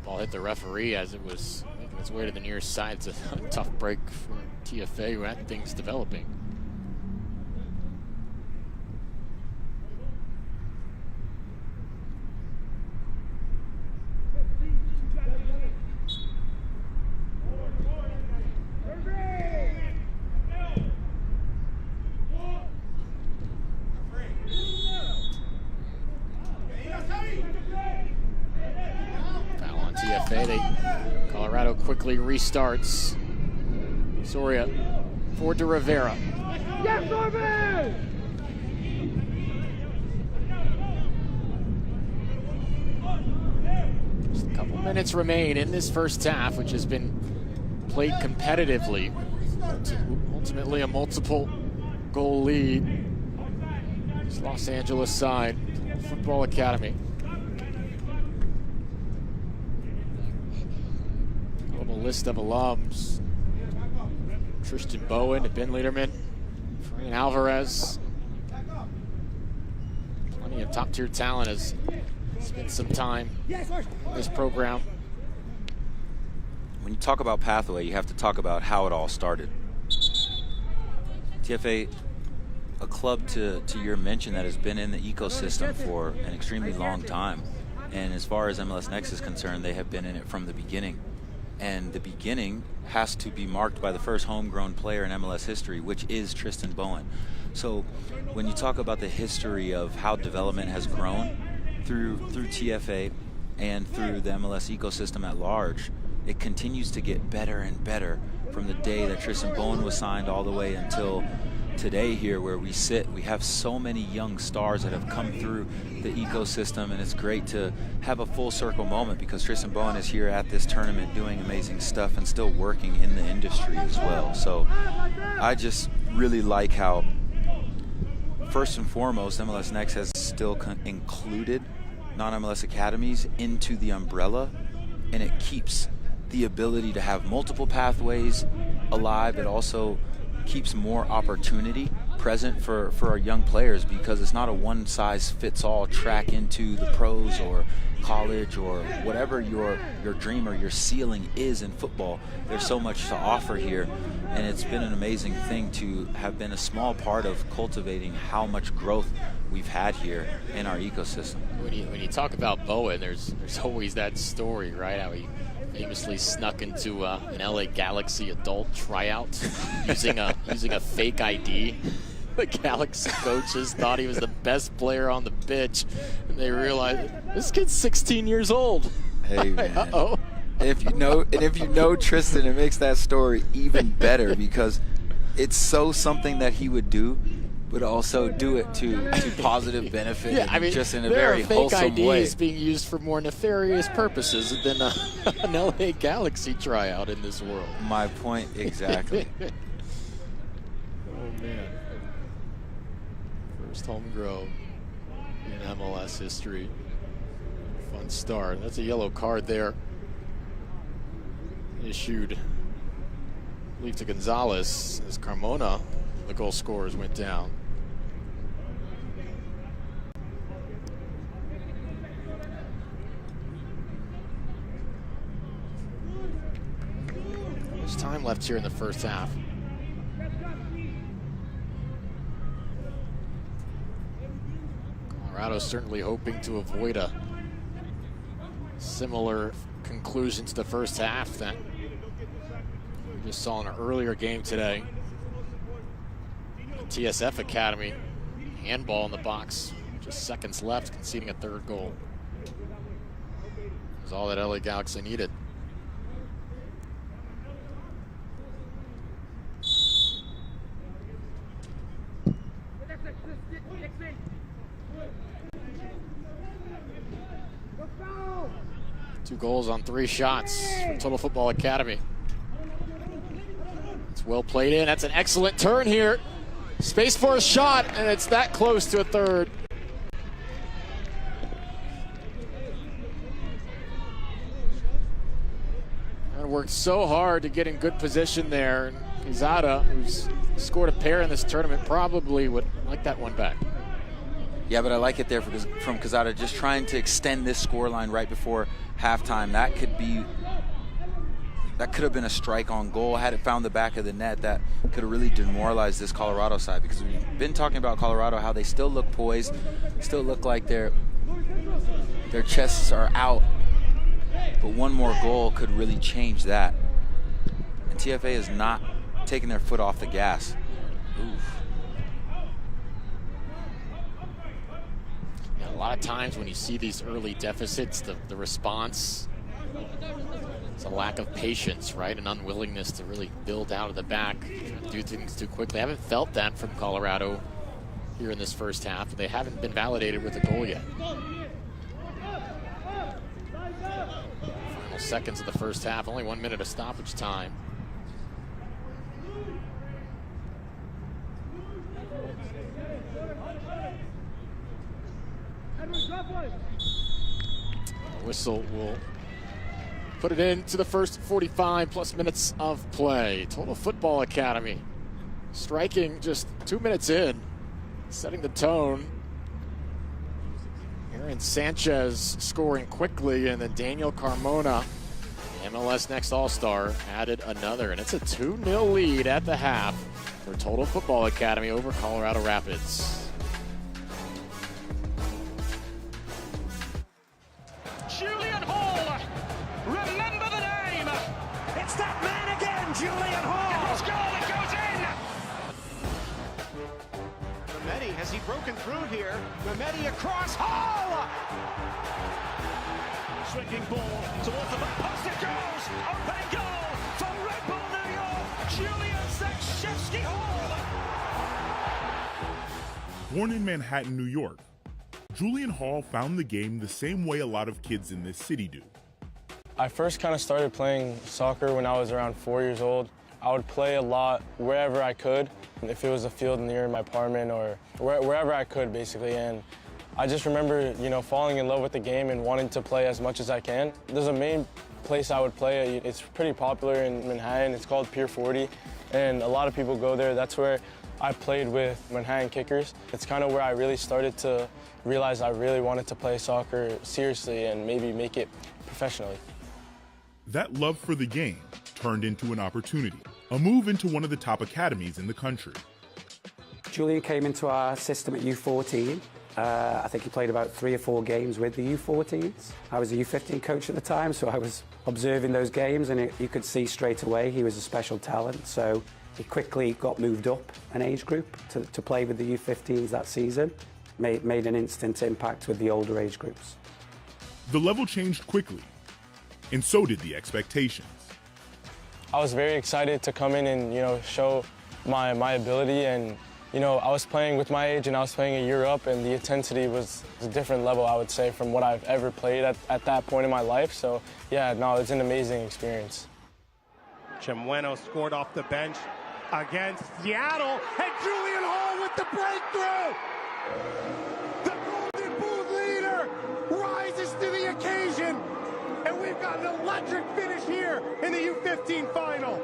Ball hit the referee as it was making its way to the near side. It's a tough break for TFA, who had things developing. Colorado quickly restarts. Soria forward to Rivera. Yes, Norman! Just a couple minutes remain in this first half, which has been played competitively. Ultimately a multiple goal lead. It's Los Angeles side, Futbol Academy. List of alums: Tristan Bowen, Ben Lederman, Fran Alvarez. Plenty of top-tier talent has spent some time in this program. When you talk about pathway, you have to talk about how it all started. TFA, a club to your mention that has been in the ecosystem for an extremely long time. And as far as MLS Next is concerned, they have been in it from the beginning. And the beginning has to be marked by the first homegrown player in MLS history, which is Tristan Bowen. So when you talk about the history of how development has grown through TFA and through the MLS ecosystem at large, it continues to get better and better from the day that Tristan Bowen was signed all the way until today here where we sit. We have so many young stars that have come through the ecosystem, and it's great to have a full circle moment because Tristan Bowen is here at this tournament doing amazing stuff and still working in the industry as well. So I just really like how, first and foremost, MLS Next has still included non-MLS academies into the umbrella, and it keeps the ability to have multiple pathways alive. It also keeps more opportunity present for our young players because it's not a one-size-fits-all track into the pros or college or whatever your dream or your ceiling is in football. There's so much to offer here, and it's been an amazing thing to have been a small part of cultivating how much growth we've had here in our ecosystem. When you talk about Bowen, there's always that story, right? How he famously snuck into an LA Galaxy adult tryout using a fake ID. The Galaxy coaches thought he was the best player on the pitch, and they realized this kid's 16 years old. Hey man. Uh-oh. And if you know Tristan, it makes that story even better because it's so something that he would do, but also do it to positive benefit, Yeah, I mean, just in a there very are fake wholesome way. IDs being used for more nefarious purposes than an LA Galaxy tryout in this world. My point exactly. Oh man. First homegrown in MLS history. Fun start. That's a yellow card there. Issued, I believe, to Gonzalez as Carmona, the goal scorers, went down. There's time left here in the first half. Colorado's certainly hoping to avoid a similar conclusion to the first half that we just saw in an earlier game today. The TSF Academy, handball in the box, just seconds left, conceding a third goal. It was all that LA Galaxy needed. Two goals on 3 shots for Total Football Academy. It's well played in. That's an excellent turn here. Space for a shot, and it's that close to a third. And worked so hard to get in good position there. And Quezada, who's scored a pair in this tournament, probably would like that one back. Yeah, but I like it there from Quezada, just trying to extend this scoreline right before halftime. That could have been a strike on goal. Had it found the back of the net, that could have really demoralized this Colorado side, because we've been talking about Colorado, how they still look poised, still look like their chests are out. But one more goal could really change that. And TFA is not taking their foot off the gas. Oof. A lot of times when you see these early deficits, the response, it's a lack of patience, right? An unwillingness to really build out of the back, do things too quickly. I haven't felt that from Colorado here in this first half. They haven't been validated with a goal yet. Final seconds of the first half, only 1 minute of stoppage time. The whistle will put it into the first 45 plus minutes of play. Total Football Academy striking just 2 minutes in, setting the tone. Aaron Sanchez scoring quickly, and then Daniel Carmona, MLS Next All-Star, added another. And it's a 2-0 lead at the half for Total Football Academy over Colorado Rapids. Julian Hall, remember the name. It's that man again, Julian Hall. Let's go, it goes in. Mehmeti, has he broken through here? Mehmeti across, Hall. Swinging ball towards the back post, it goes. Opening goal from Red Bull New York, Julian Zakshevsky Hall. Born in Manhattan, New York, Julian Hall found the game the same way a lot of kids in this city do. I first kind of started playing soccer when I was around 4 years old. I would play a lot wherever I could, if it was a field near my apartment or wherever I could, basically. And I just remember, falling in love with the game and wanting to play as much as I can. There's a main place I would play. It's pretty popular in Manhattan. It's called Pier 40, and a lot of people go there. That's where I played with Manhattan Kickers. It's kind of where I really started to realize I really wanted to play soccer seriously and maybe make it professionally. That love for the game turned into an opportunity, a move into one of the top academies in the country. Julian came into our system at U14. I think he played about 3 or 4 games with the U14s. I was a U15 coach at the time, so I was observing those games, and you could see straight away he was a special talent. So he quickly got moved up an age group to play with the U15s that season. Made an instant impact with the older age groups. The level changed quickly, and so did the expectations. I was very excited to come in and, show my ability. And, I was playing with my age and I was playing a year up, and the intensity was a different level, I would say, from what I've ever played at that point in my life. So, yeah, no, it's an amazing experience. Chimueno scored off the bench against Seattle, and Julian Hall with the breakthrough! The Golden Boot leader rises to the occasion, and we've got an electric finish here in the U15 final.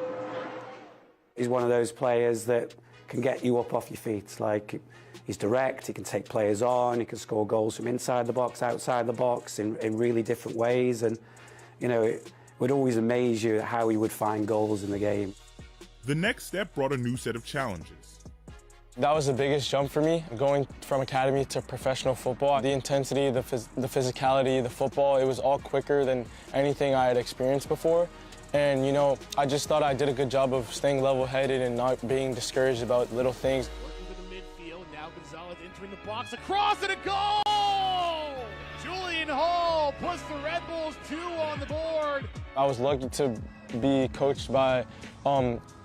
He's one of those players that can get you up off your feet. Like, he's direct, he can take players on, he can score goals from inside the box, outside the box in really different ways. And, it would always amaze you how he would find goals in the game. The next step brought a new set of challenges. That was the biggest jump for me, going from academy to professional football. The intensity, the physicality, the football, it was all quicker than anything I had experienced before. And, I just thought I did a good job of staying level-headed and not being discouraged about little things. Working to the midfield, now Gonzalez entering the box, across and a goal! Julian Hall puts the Red Bulls 2 on the board. I was lucky to be coached by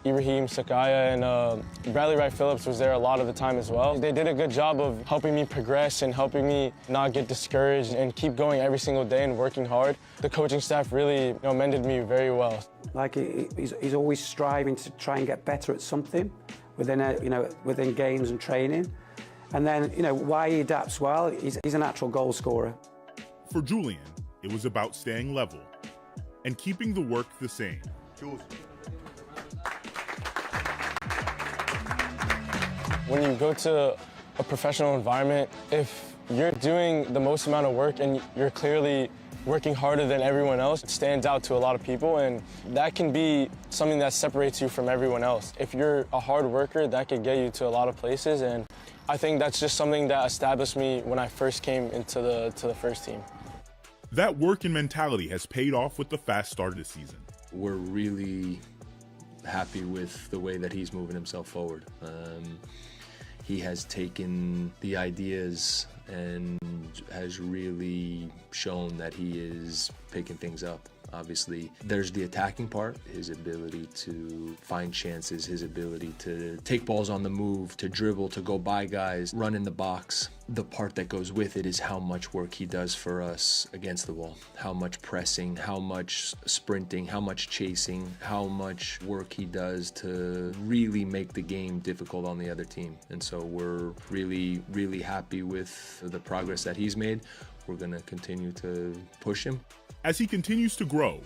Ibrahim Sakaya, and Bradley Wright Phillips was there a lot of the time as well. They did a good job of helping me progress and helping me not get discouraged and keep going every single day and working hard. The coaching staff really mended me very well. Like, he's always striving to try and get better at something within games and training. And then, why he adapts well, he's a natural goal scorer. For Julian, it was about staying level and keeping the work the same. When you go to a professional environment, if you're doing the most amount of work and you're clearly working harder than everyone else, it stands out to a lot of people, and that can be something that separates you from everyone else. If you're a hard worker, that could get you to a lot of places, and I think that's just something that established me when I first came into the first team. That work and mentality has paid off with the fast start of the season. We're really happy with the way that he's moving himself forward. He has taken the ideas and has really shown that he is picking things up. Obviously, there's the attacking part, his ability to find chances, his ability to take balls on the move, to dribble, to go by guys, run in the box. The part that goes with it is how much work he does for us against the wall, how much pressing, how much sprinting, how much chasing, how much work he does to really make the game difficult on the other team. And so we're really, really happy with the progress that he's made. We're going to continue to push him. As he continues to grow,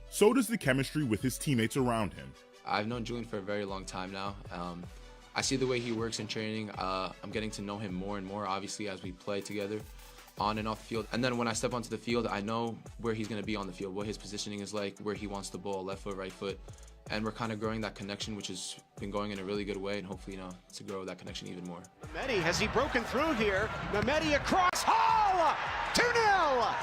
so does the chemistry with his teammates around him. I've known Julian for a very long time now. I see the way he works in training. I'm getting to know him more and more, obviously, as we play together on and off the field. And then when I step onto the field, I know where he's going to be on the field, what his positioning is like, where he wants the ball, left foot, right foot. and we're kind of growing that connection, which has been going in a really good way, and hopefully, to grow that connection even more. Mehmeti, has he broken through here? Mehmeti across, Hall! 2-0!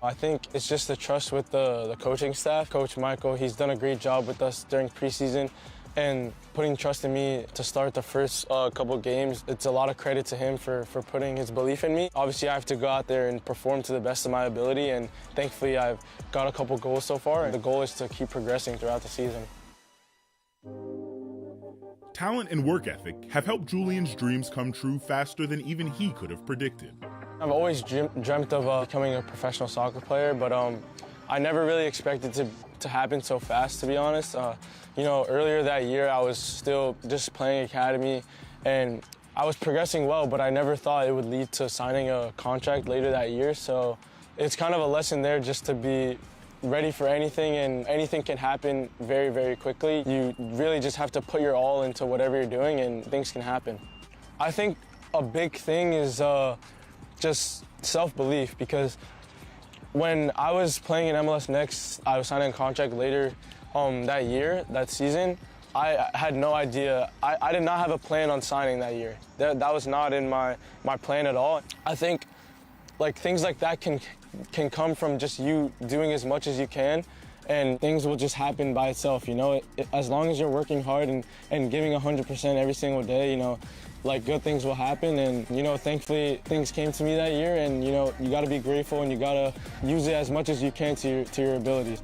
I think it's just the trust with the coaching staff. Coach Michael, he's done a great job with us during preseason and putting trust in me to start the first couple games. It's a lot of credit to him for putting his belief in me. Obviously, I have to go out there and perform to the best of my ability, and thankfully, I've got a couple goals so far. The goal is to keep progressing throughout the season. Talent and work ethic have helped Julian's dreams come true faster than even he could have predicted. I've always dreamt of becoming a professional soccer player, but I never really expected to happen so fast, to be honest. Earlier that year, I was still just playing academy, and I was progressing well, but I never thought it would lead to signing a contract later that year. So it's kind of a lesson there just to be ready for anything, and anything can happen very, very quickly. You really just have to put your all into whatever you're doing, and things can happen. I think a big thing is just self-belief, because when I was playing in MLS Next, I was signing a contract later that season. I had no idea. I did not have a plan on signing that year. That was not in my plan at all. I think things like that can come from just you doing as much as you can, and things will just happen by itself, as long as you're working hard and giving 100% every single day, good things will happen. And, thankfully things came to me that year, and, you got to be grateful, and you got to use it as much as you can to your abilities.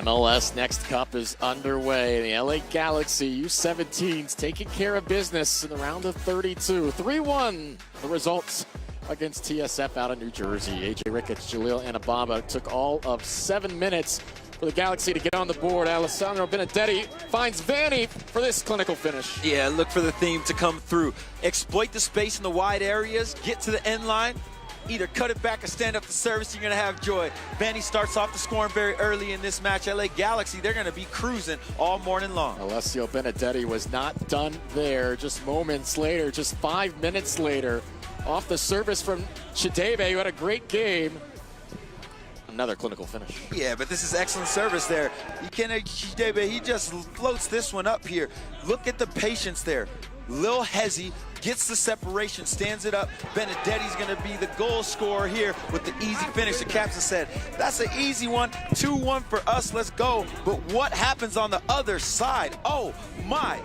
MLS Next Cup is underway. The LA Galaxy U17's taking care of business in the round of 32. 3-1 the results against TSF out of New Jersey. AJ Ricketts, Jaleel Anababa took all of 7 minutes for the Galaxy to get on the board. Alessandro Benedetti finds Vanni for this clinical finish. Yeah, look for the theme to come through. Exploit the space in the wide areas, get to the end line, either cut it back or stand up to service. You're going to have joy. Vanni starts off the scoring very early in this match. LA Galaxy, they're going to be cruising all morning long. Alessio Benedetti was not done there. Just moments later, just 5 minutes later, off the service from Chidebe, who had a great game. Another clinical finish. Yeah, but this is excellent service there. Chidebe, he just floats this one up here. Look at the patience there. Lil Hezzy gets the separation, stands it up. Benedetti's going to be the goal scorer here with the easy finish. The captain said, that's an easy one. 2-1 for us. Let's go. But what happens on the other side? Oh, my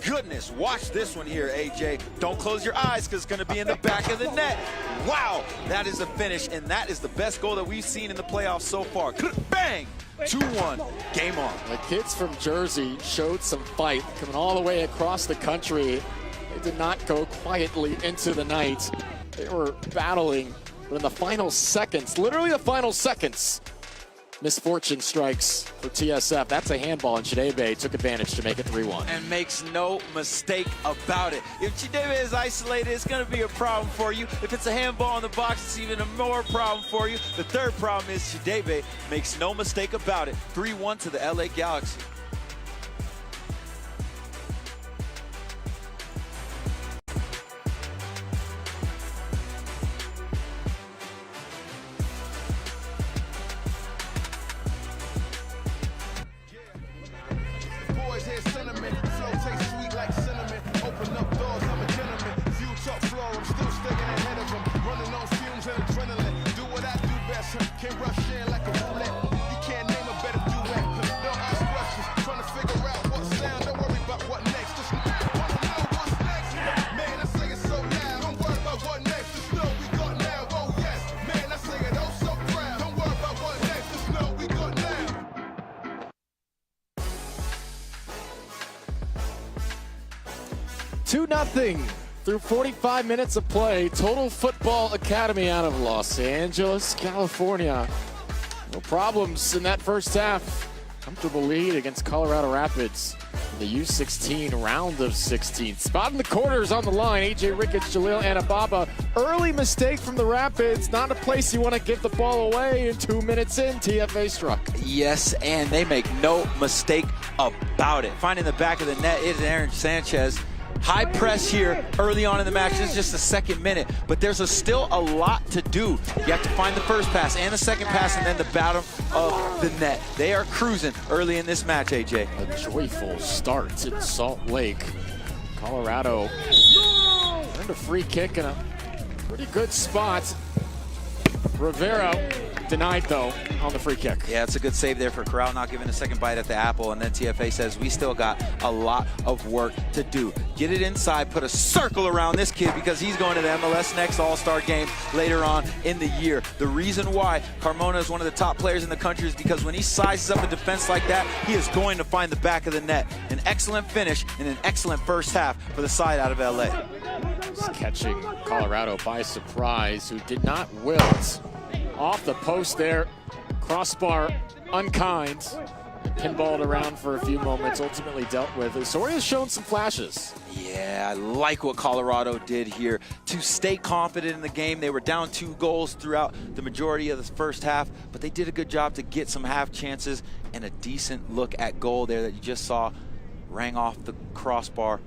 goodness. Watch this one here, AJ. Don't close your eyes because it's going to be in the back of the net. Wow, that is a finish, and that is the best goal that we've seen in the playoffs so far. Bang! 2-1, game on. The kids from Jersey showed some fight coming all the way across the country. They did not go quietly into the night. They were battling, but in the final seconds, literally the final seconds, misfortune strikes for TSF. That's a handball, and Chidebe took advantage to make it 3-1. And makes no mistake about it. If Chidebe is isolated, it's going to be a problem for you. If it's a handball in the box, it's even a more problem for you. The third problem is Chidebe makes no mistake about it. 3-1 to the LA Galaxy. 2-0 through 45 minutes of play. Total Football Academy out of Los Angeles, California. No problems in that first half. Comfortable lead against Colorado Rapids in the U16 round of 16. Spot in the corners on the line. AJ Ricketts, Jaleel Anababa. Early mistake from the Rapids. Not a place you want to give the ball away. And 2 minutes in, TFA struck. Yes, and they make no mistake about it. Finding the back of the net is Aaron Sanchez. High press here early on in the match. This is just the second minute, but there's still a lot to do. You have to find the first pass and the second pass and then the bottom of the net. They are cruising early in this match, AJ. A joyful start in Salt Lake. Colorado earned a free kick in a pretty good spot. Rivera denied, though, on the free kick. Yeah, it's a good save there for Corral, not giving a second bite at the apple. And then TFA says, we still got a lot of work to do. Get it inside, put a circle around this kid because he's going to the MLS Next All-Star game later on in the year. The reason why Carmona is one of the top players in the country is because when he sizes up a defense like that, he is going to find the back of the net. An excellent finish and an excellent first half for the side out of LA. Just catching Colorado by surprise, who did not wilt. Off the post there, crossbar unkind. Pinballed around for a few moments, ultimately dealt with. Soria's shown some flashes. Yeah, I like what Colorado did here to stay confident in the game. They were down 2 goals throughout the majority of the first half, but they did a good job to get some half chances and a decent look at goal there that you just saw rang off the crossbar.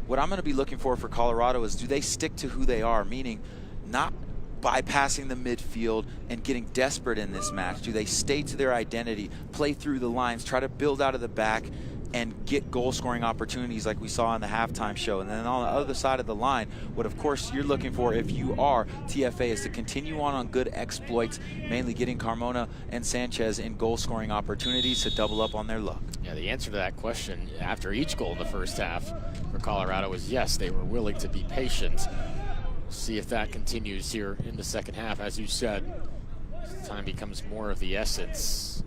What I'm going to be looking for Colorado is, do they stick to who they are, meaning not bypassing the midfield and getting desperate in this match? Do they stay to their identity, play through the lines, try to build out of the back, and get goal-scoring opportunities like we saw in the halftime show? And then on the other side of the line, what of course you're looking for if you are TFA is to continue on good exploits, mainly getting Carmona and Sanchez in goal-scoring opportunities to double up on their luck. Yeah, the answer to that question after each goal in the first half for Colorado was yes, they were willing to be patient. See if that continues here in the second half. As you said, time becomes more of the essence.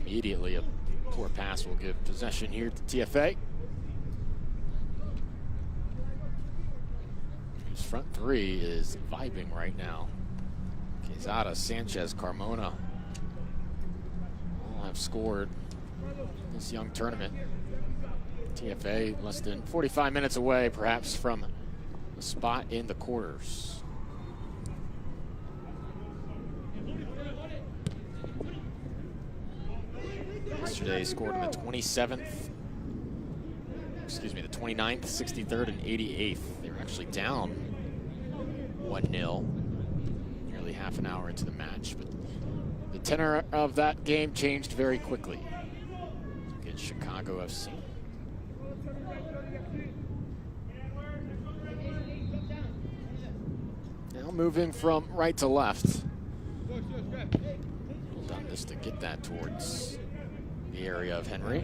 Immediately, a poor pass will give possession here to TFA. His front three is vibing right now. Quezada, Sanchez, Carmona all have scored this young tournament. TFA less than 45 minutes away, perhaps, from a spot in the quarters. Yesterday scored in the 27th, the 29th, 63rd, and 88th. They were actually down 1-0 nearly half an hour into the match, but the tenor of that game changed very quickly against Chicago FC. Now moving from right to left. Done this to get that towards the area of Henry.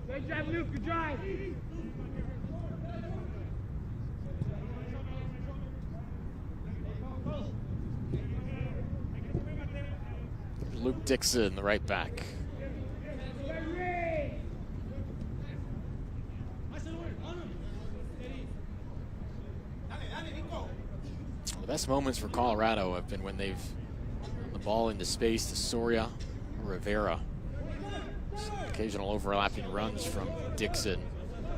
Good drive, Luke. Good drive. Luke Dixon, the right back. The best moments for Colorado have been when they've the ball into space to Soria or Rivera. Some occasional overlapping runs from Dixon.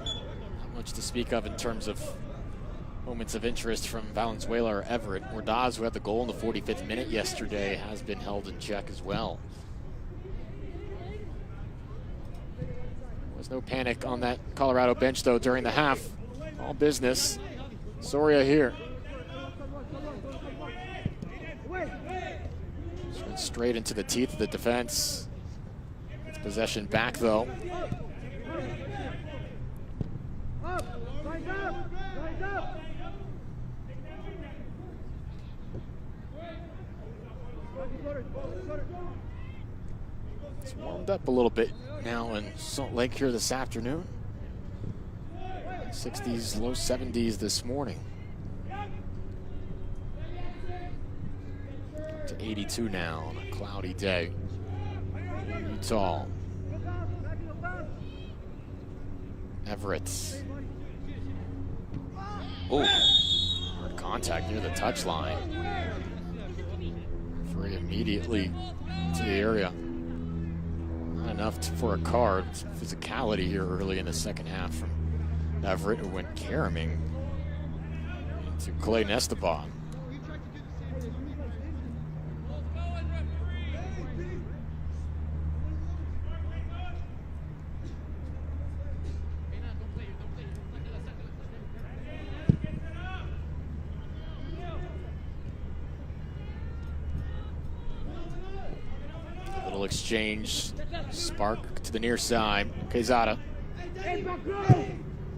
Not much to speak of in terms of moments of interest from Valenzuela or Everett. Ordaz, who had the goal in the 45th minute yesterday, has been held in check as well. There was no panic on that Colorado bench, though, during the half. All business. Soria here. Went straight into the teeth of the defense. It's possession back, though. It's warmed up a little bit now in Salt Lake here this afternoon. 60s, low 70s this morning. To 82 now on a cloudy day in Utah. Everett. Oh, Hard contact near the touchline. Referee immediately to the area. Not enough for a card. Some physicality here early in the second half from Everett, who went caroming into Clay Nestabaugh. Little exchange, spark to the near side. Quezada.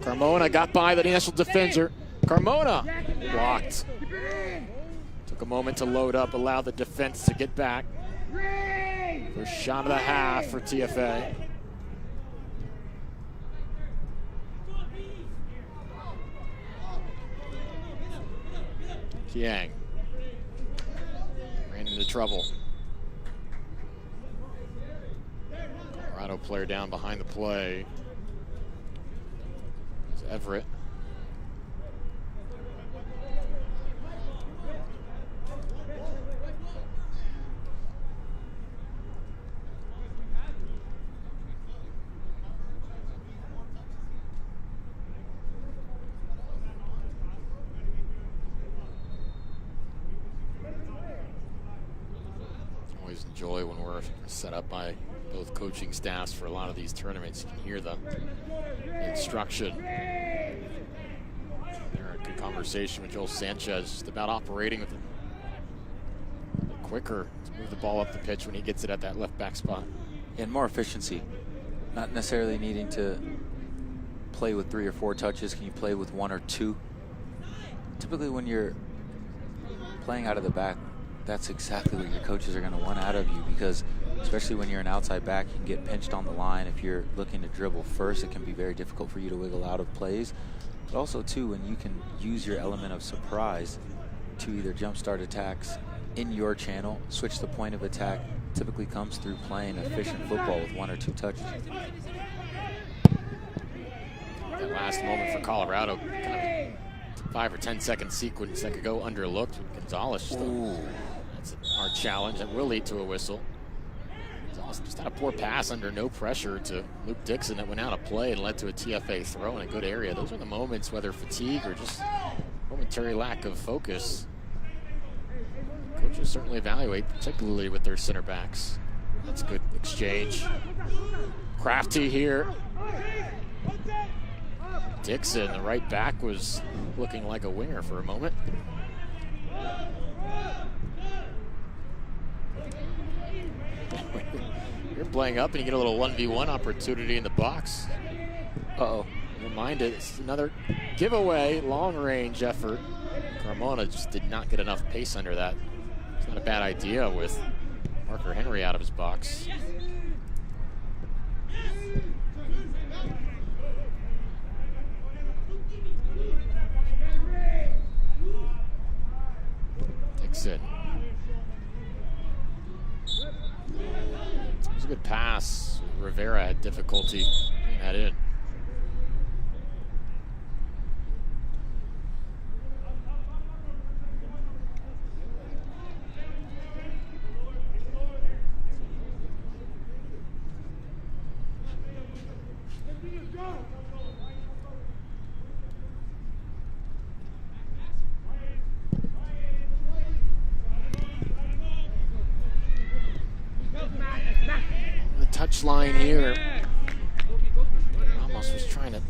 Carmona got by the national defender. Carmona blocked. Took a moment to load up, allowed the defense to get back. First shot of the half for TFA. Kiang ran into trouble. Colorado player down behind the play. It's Everett. Always enjoy when we're set up by both coaching staffs for a lot of these tournaments. You can hear the instruction. There, a good conversation with Joel Sanchez just about operating with a bit quicker to move the ball up the pitch when he gets it at that left back spot. and more efficiency. Not necessarily needing to play with 3 or 4 touches. Can you play with 1 or 2? Typically when you're playing out of the back, that's exactly what your coaches are going to want out of you, because especially when you're an outside back, you can get pinched on the line. If you're looking to dribble first, it can be very difficult for you to wiggle out of plays. But also, too, when you can use your element of surprise to either jumpstart attacks in your channel, switch the point of attack, typically comes through playing efficient football with 1 or 2 touches. That last moment for Colorado, kind of 5 or 10 second sequence that could go underlooked with Gonzalez. That's a hard challenge that will lead to a whistle. Gonzalez just had a poor pass under no pressure to Luke Dixon that went out of play and led to a TFA throw in a good area. Those are the moments, whether fatigue or just momentary lack of focus, coaches certainly evaluate, particularly with their center backs. That's a good exchange. Crafty here. Dixon, the right back, was looking like a winger for a moment. You're playing up and you get a little 1v1 opportunity in the box. Uh-oh. Reminded, it's another giveaway, long-range effort. Carmona just did not get enough pace under that. It's not a bad idea with Parker Henry out of his box. Dixon. It was a good pass. Rivera had difficulty getting that in. Line here. Almost was trying to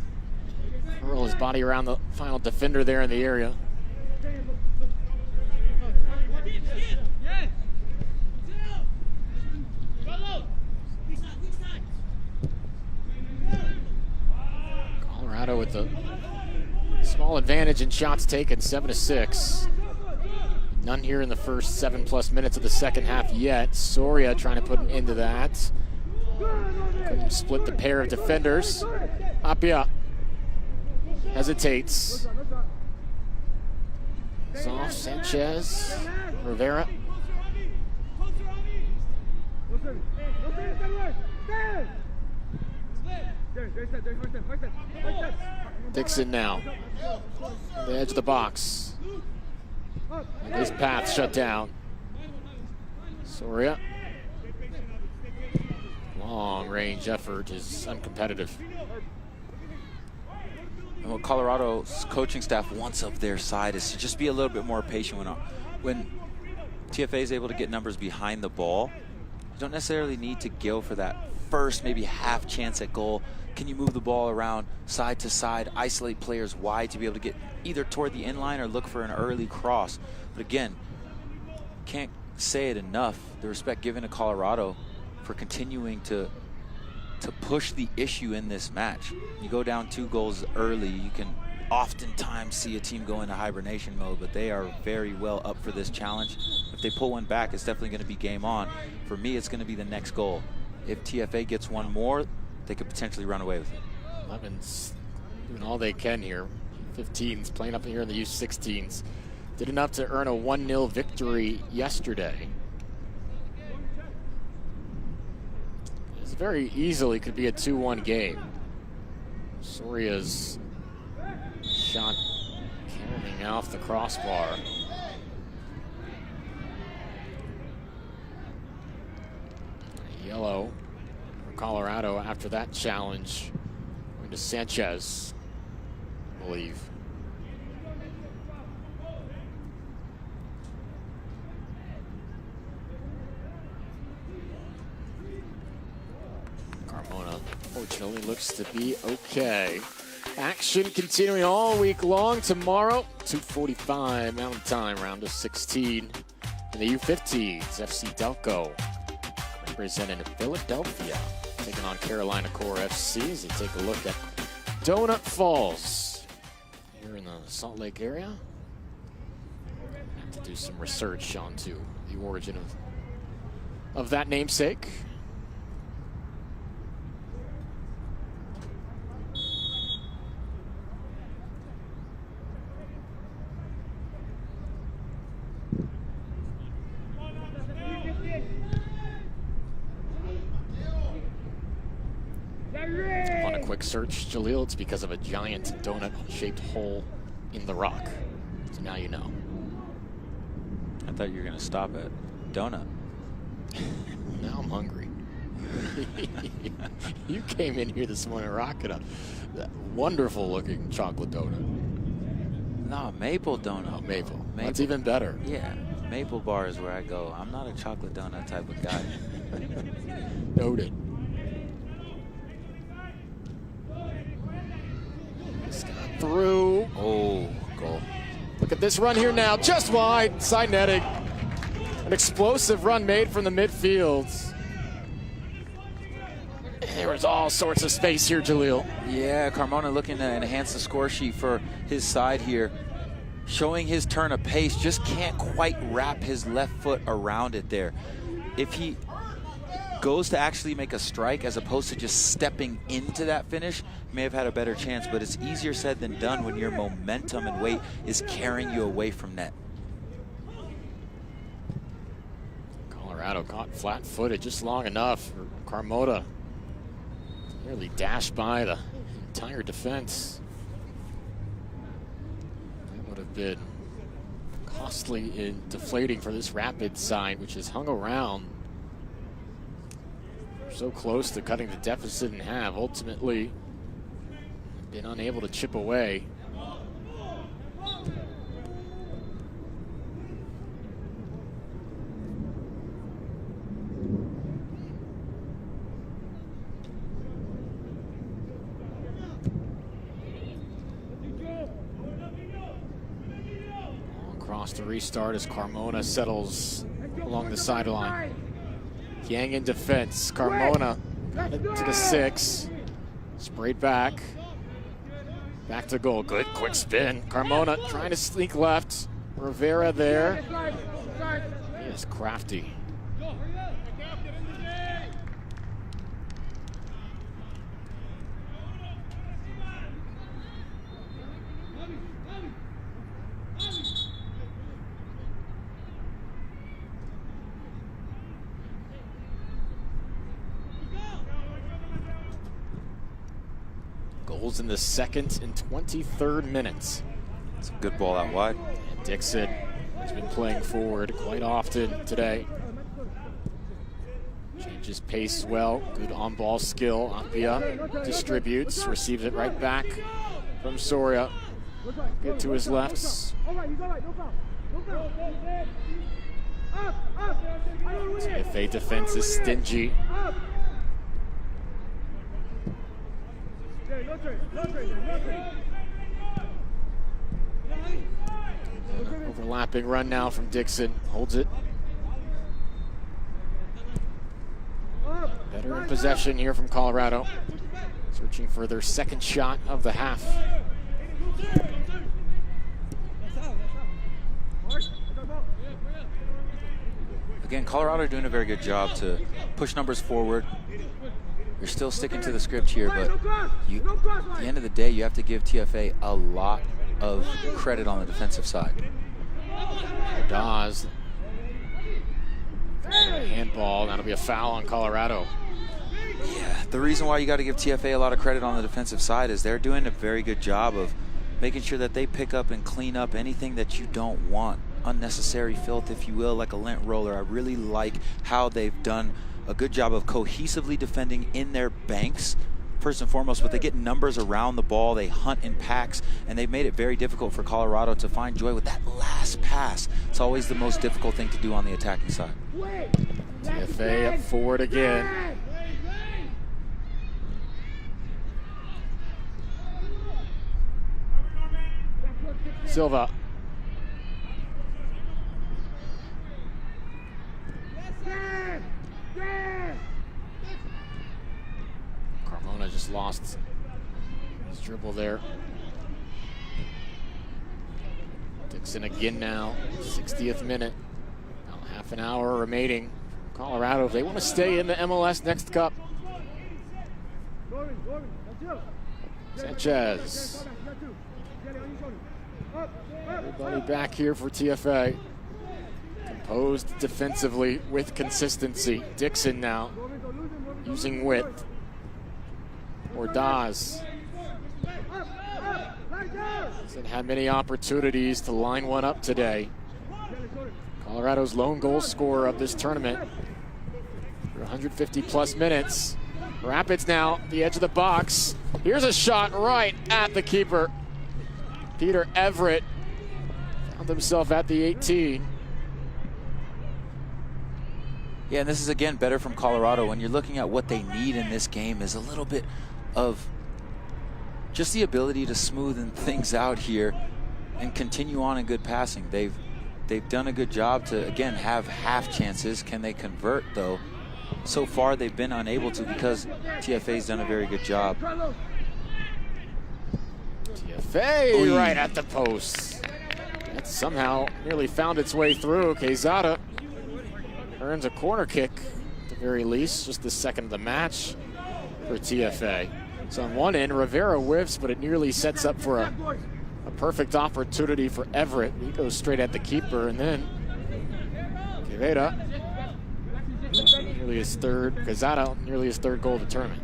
curl his body around the final defender there in the area. Colorado with a small advantage in shots taken, 7-6. None here in the first 7+ minutes of the second half yet. Soria trying to put an end to that. Couldn't split the pair of defenders. Apia hesitates. Soft, Sanchez, Rivera. Dixon now. On the edge of the box. And his path shut down. Soria. Long range effort is uncompetitive. And what Colorado's coaching staff wants of their side is to just be a little bit more patient when TFA is able to get numbers behind the ball. You don't necessarily need to go for that first maybe half chance at goal. Can you move the ball around side to side, isolate players wide to be able to get either toward the end line or look for an early cross? But again, can't say it enough, the respect given to Colorado for continuing to push the issue in this match. You go down 2 goals early, you can oftentimes see a team go into hibernation mode, but they are very well up for this challenge. If they pull one back, it's definitely going to be game on. For me, it's going to be the next goal. If TFA gets one more, they could potentially run away with it. 11's doing all they can here. 15's playing up here in the U16s. Did enough to earn a 1-0 victory yesterday. This very easily could be a 2-1 game. Soria's shot coming off the crossbar. Yellow for Colorado after that challenge. Going to Sanchez, I believe. Carmona, fortunately, looks to be okay. Action continuing all week long. Tomorrow, 2:45 Mountain Time, round of 16 in the U15s. FC Delco representing Philadelphia, taking on Carolina Core FC as they take a look at Donut Falls here in the Salt Lake area. Have to do some research onto the origin of that namesake. On a quick search, Jaleel, it's because of a giant donut-shaped hole in the rock. So now you know. I thought you were going to stop at donut. Now I'm hungry. You came in here this morning rocking a wonderful-looking chocolate donut. No, maple donut. Oh, maple. That's even better. Yeah, maple bar is where I go. I'm not a chocolate donut type of guy. Noted. Through. Oh, goal. Look at this run here now. Just wide. Side netting. An explosive run made from the midfield. There was all sorts of space here, Jaleel. Yeah, Carmona looking to enhance the score sheet for his side here. Showing his turn of pace. Just can't quite wrap his left foot around it there. If he goes to actually make a strike as opposed to just stepping into that finish, may have had a better chance, but it's easier said than done when your momentum and weight is carrying you away from net. Colorado caught flat-footed just long enough for Carmona. Nearly dashed by the entire defense. That would have been costly and deflating for this Rapid side, which has hung around so close to cutting the deficit in half. Ultimately, been unable to chip away. Across the restart as Carmona settles along the sideline. Yang in defense. Carmona got it to the 6. Sprayed back. Back to goal. Good quick spin. Carmona trying to sneak left. Rivera there. He is crafty. Goals in the 2nd and 23rd minutes. It's a good ball out wide. And Dixon has been playing forward quite often today. Changes pace well, good on-ball skill. Apia distributes, receives it right back from Soria. Get to his left. TFA defense is stingy. Overlapping run now from Dixon, holds it. Better in possession here from Colorado. Searching for their 2nd shot of the half. Again, Colorado doing a very good job to push numbers forward. You're still sticking to the script here, but at the end of the day, you have to give TFA a lot of credit on the defensive side. Dawes. Handball, that'll be a foul on Colorado. Yeah, the reason why you got to give TFA a lot of credit on the defensive side is they're doing a very good job of making sure that they pick up and clean up anything that you don't want. Unnecessary filth, if you will, like a lint roller. I really like how they've done a good job of cohesively defending in their banks, first and foremost, but they get numbers around the ball, they hunt in packs, and they've made it very difficult for Colorado to find joy with that last pass. It's always the most difficult thing to do on the attacking side. TFA up forward again. Silva. Carmona just lost his dribble there. Dixon again now, 60th minute. Now half an hour remaining. Colorado, if they want to stay in the MLS Next Cup. Sanchez. Everybody back here for TFA. Composed defensively with consistency. Dixon now using width. Ordaz hasn't had many opportunities to line one up today. Colorado's lone goal scorer of this tournament for 150 plus minutes. Rapids now, the edge of the box. Here's a shot right at the keeper. Peter Everett found himself at the 18. Yeah, and this is again better from Colorado. When you're looking at what they need in this game is a little bit of just the ability to smoothen things out here and continue on in good passing. They've done a good job to, again, have half chances. Can they convert, though? So far, they've been unable to because TFA's done a very good job. TFA right at the post. That somehow nearly found its way through. Quezada earns a corner kick, at the very least, just the 2nd of the match for TFA. So on one end, Rivera whiffs, but it nearly sets up for a perfect opportunity for Everett. He goes straight at the keeper, and then Quezada, nearly his third, Quezada, nearly his 3rd goal of the tournament.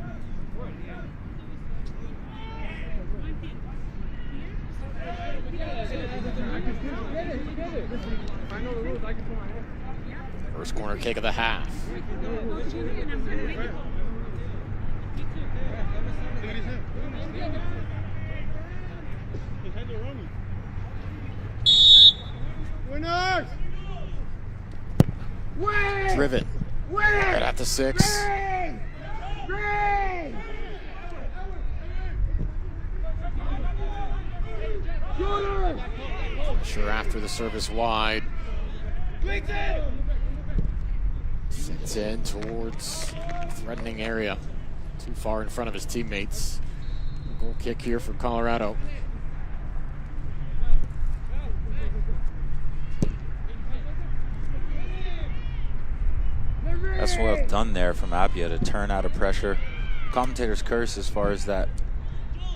First corner kick of the half. Winners! Driven. Right at the 6. Sure, after the service wide. Sends in towards threatening area. Too far in front of his teammates. Goal kick here for Colorado. That's well done there from Apia to turn out of pressure. Commentator's curse as far as that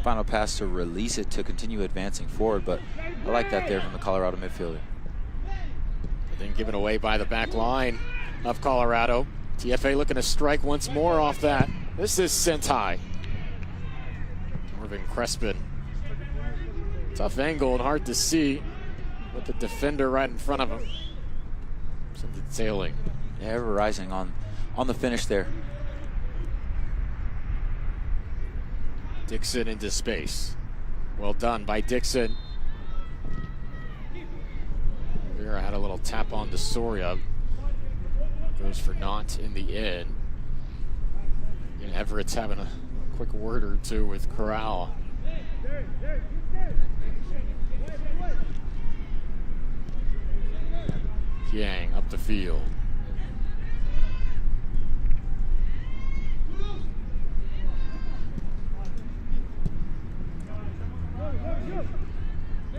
final pass to release it to continue advancing forward, but I like that there from the Colorado midfielder. But then given away by the back line of Colorado. TFA looking to strike once more off that. This is sent high. Marvin Crespin. Tough angle and hard to see with the defender right in front of him. Some detailing. Yeah, ever rising on the finish there. Dixon into space. Well done by Dixon. Vera had a little tap on to Soria. Goes for naught in the end. And Everett's having a quick word or two with Corral. Yang up the field.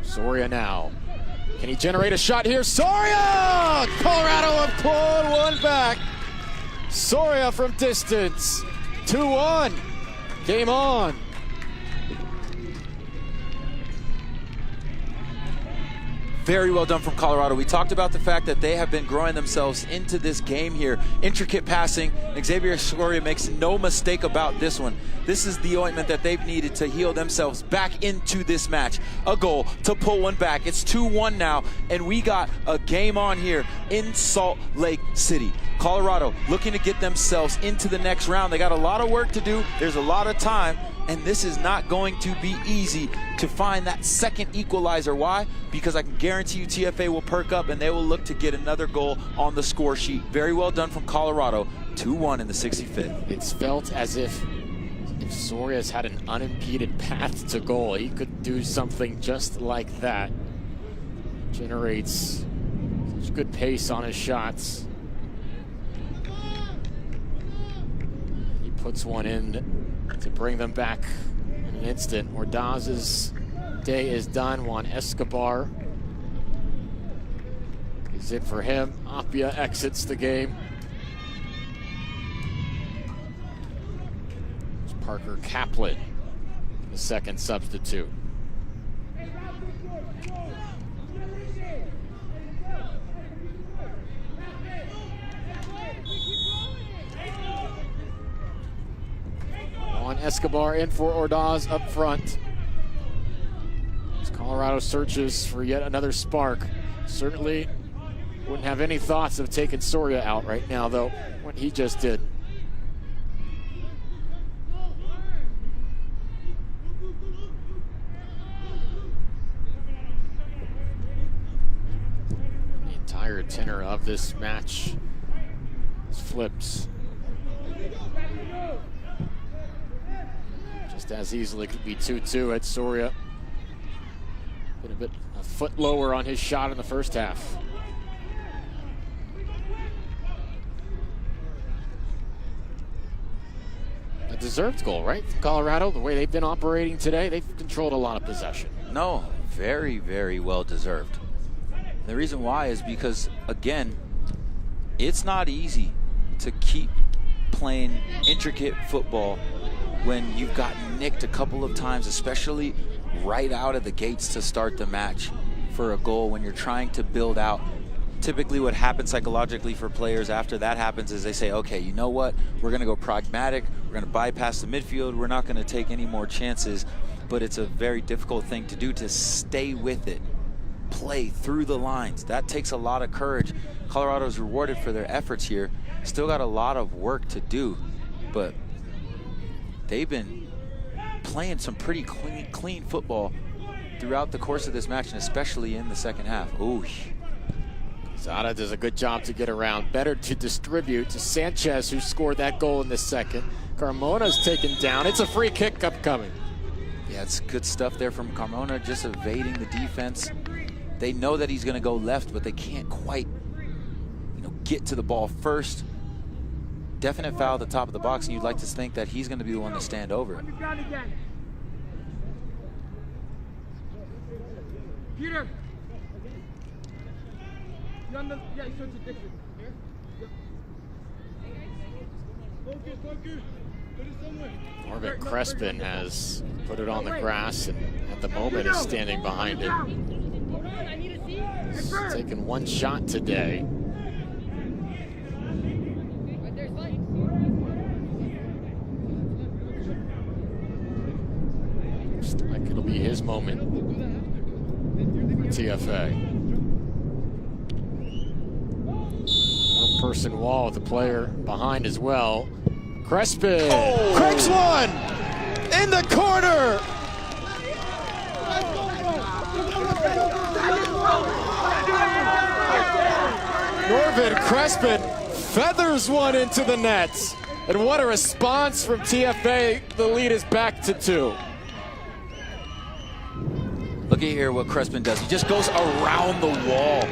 Soria now. Can he generate a shot here? Soria! Colorado have clawed one back. Soria from distance. 2-1. Game on. Very well done from Colorado. We talked about the fact that they have been growing themselves into this game here. Intricate passing. Xavier Soria makes no mistake about this one. This is the ointment that they've needed to heal themselves back into this match. A goal to pull one back. It's 2-1 now, and we got a game on here in Salt Lake City. Colorado looking to get themselves into the next round. They got a lot of work to do. There's a lot of time. And this is not going to be easy to find that second equalizer. Why? Because I can guarantee you TFA will perk up and they will look to get another goal on the score sheet. Very well done from Colorado. 2-1 in the 65th. It's felt as if Soria's had an unimpeded path to goal. He could do something just like that. Generates such good pace on his shots. He puts one in to bring them back in an instant. Ordaz's day is done. Juan Escobar is it for him. Apia exits the game. It's Parker Kaplan, the second substitute. Escobar in for Ordaz up front. As Colorado searches for yet another spark. Certainly wouldn't have any thoughts of taking Soria out right now, though, what he just did. The entire tenor of this match flips. Just as easily could be 2-2 at Soria. Been a foot lower on his shot in the first half. A deserved goal, right? From Colorado, the way they've been operating today, they've controlled a lot of possession. No, very, very well deserved. The reason why is because, again, it's not easy to keep playing intricate football when you've gotten nicked a couple of times, especially right out of the gates to start the match for a goal when you're trying to build out. Typically what happens psychologically for players after that happens is they say, okay, you know what? We're going to go pragmatic. We're going to bypass the midfield. We're not going to take any more chances. But it's a very difficult thing to do, to stay with it, play through the lines. That takes a lot of courage. Colorado's rewarded for their efforts here. Still got a lot of work to do, but they've been playing some pretty clean football throughout the course of this match, and especially in the second half. Ooh. Zada does a good job to get around. Better to distribute to Sanchez, who scored that goal in the second. Carmona's taken down. It's a free kick upcoming. Yeah, it's good stuff there from Carmona, just evading the defense. They know that he's going to go left, but they can't quite, get to the ball first. Definite foul at the top of the box, and you'd like to think that he's going to be the one to stand over it. Peter. Marvin Crespin has put it on the grass and at the moment is standing behind it. He's taken one shot today. Looks like it'll be his moment for TFA. One-person wall with the player behind as well. Crespin. Oh. Craigs one in the corner. Norvin Crespin feathers one into the net. And what a response from TFA. The lead is back to 2. Look at here what Crespin does. He just goes around the wall.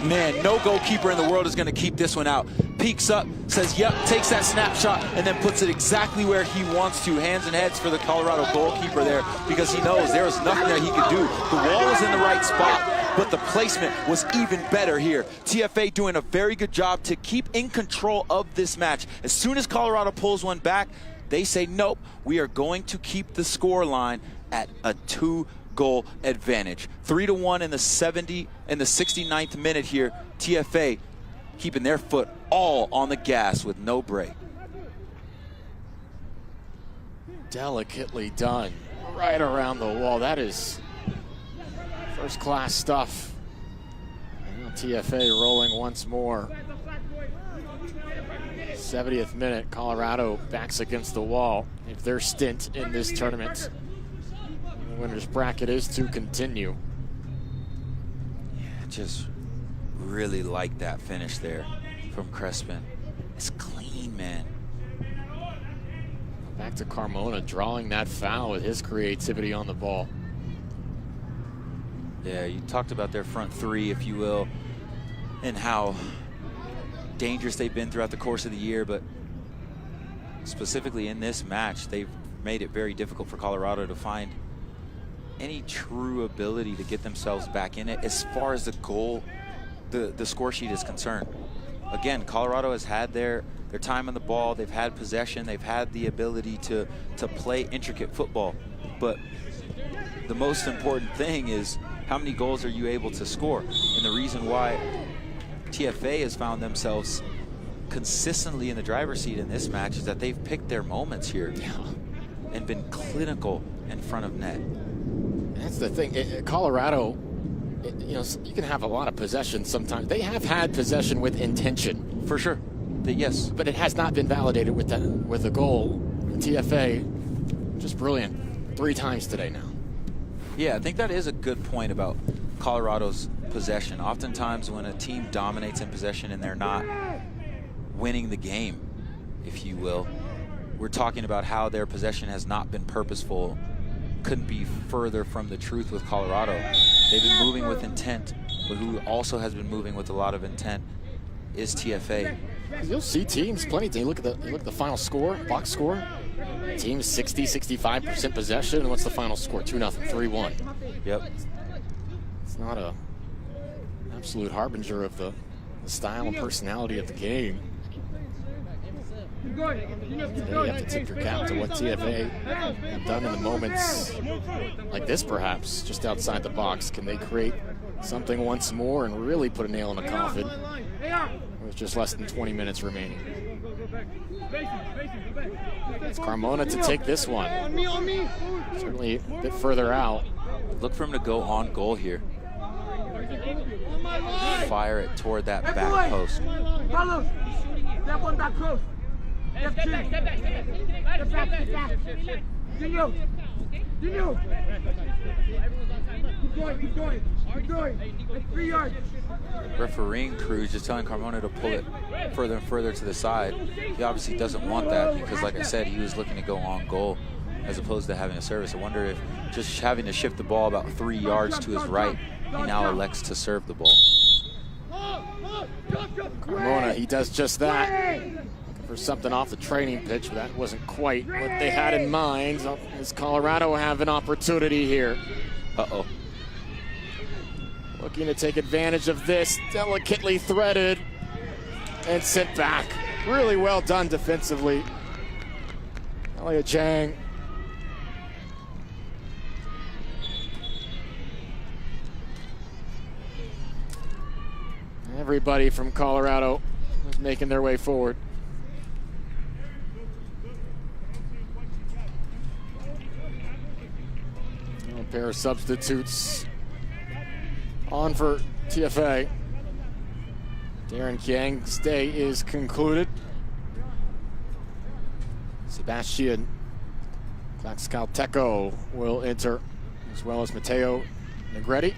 Man, no goalkeeper in the world is going to keep this one out. Peeks up, says, yep, takes that snapshot, and then puts it exactly where he wants to. Hands and heads for the Colorado goalkeeper there, because he knows there was nothing that he could do. The wall was in the right spot, but the placement was even better here. TFA doing a very good job to keep in control of this match. As soon as Colorado pulls one back, they say, nope, we are going to keep the score line at a 2-goal advantage. 3-1 in the 69th minute here. TFA keeping their foot all on the gas with no break. Delicately done, right around the wall. That is first-class stuff. And TFA rolling once more. 70th minute, Colorado backs against the wall. If their stint in this tournament, the winner's bracket is to continue. Yeah, just really like that finish there from Crespin. It's clean, man. Back to Carmona, drawing that foul with his creativity on the ball. Yeah, you talked about their front three, if you will, and how dangerous they've been throughout the course of the year, but specifically in this match, they've made it very difficult for Colorado to find any true ability to get themselves back in it as far as the goal, the score sheet is concerned. Again, Colorado has had their time on the ball, they've had possession, they've had the ability to play intricate football, but the most important thing is how many goals are you able to score? And the reason why TFA has found themselves consistently in the driver's seat in this match is that they've picked their moments here and been clinical in front of net. That's the thing. Colorado, you know, you can have a lot of possession sometimes. They have had possession with intention. For sure. Yes. But it has not been validated with a goal. TFA, just brilliant 3 times today now. Yeah, I think that is a good point about Colorado's possession. Oftentimes when a team dominates in possession and they're not winning the game, if you will, we're talking about how their possession has not been purposeful. Couldn't be further from the truth with Colorado. They've been moving with intent, but who also has been moving with a lot of intent is TFA. You'll see teams, plenty of teams. Look at the final score, box score. Teams 60-65% possession. And what's the final score? 2-0, 3-1. Yep. It's not a absolute harbinger of the style and personality of the game. Today you have to tip your cap to what TFA have done in the moments like this, perhaps, just outside the box. Can they create something once more and really put a nail in the coffin with just less than 20 minutes remaining? It's Carmona to take this one. Certainly a bit further out. Look for him to go on goal here. Fire it toward that back post. Step back. Keep going. 3 yards. Refereeing crew just telling Carmona to pull it further and further to the side. He obviously doesn't want that because, like I said, he was looking to go on goal as opposed to having a service. I wonder if just having to shift the ball about 3 yards to his right, he now elects to serve the ball. Carmona, he does just that. For something off the training pitch, but that wasn't quite what they had in mind. Does Colorado have an opportunity here? Uh-oh. Looking to take advantage of this, delicately threaded and sent back. Really well done defensively. Elliot Jang. Everybody from Colorado is making their way forward. pair of substitutes on for TFA. Darren Kiang's day is concluded. Sebastian Tlaxcalteco will enter, as well as Matteo Negretti.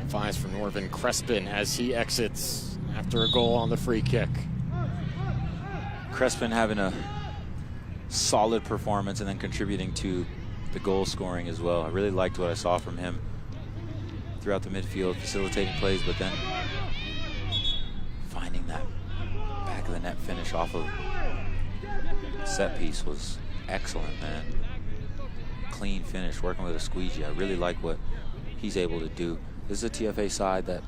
Fires from Norvin Crespin as he exits after a goal on the free kick. Crespin having a solid performance and then contributing to the goal scoring as well. I really liked what I saw from him throughout the midfield, facilitating plays, but then finding that back of the net finish off of set piece was excellent, man. Clean finish, working with a squeegee. I really like what he's able to do. This is a TFA side that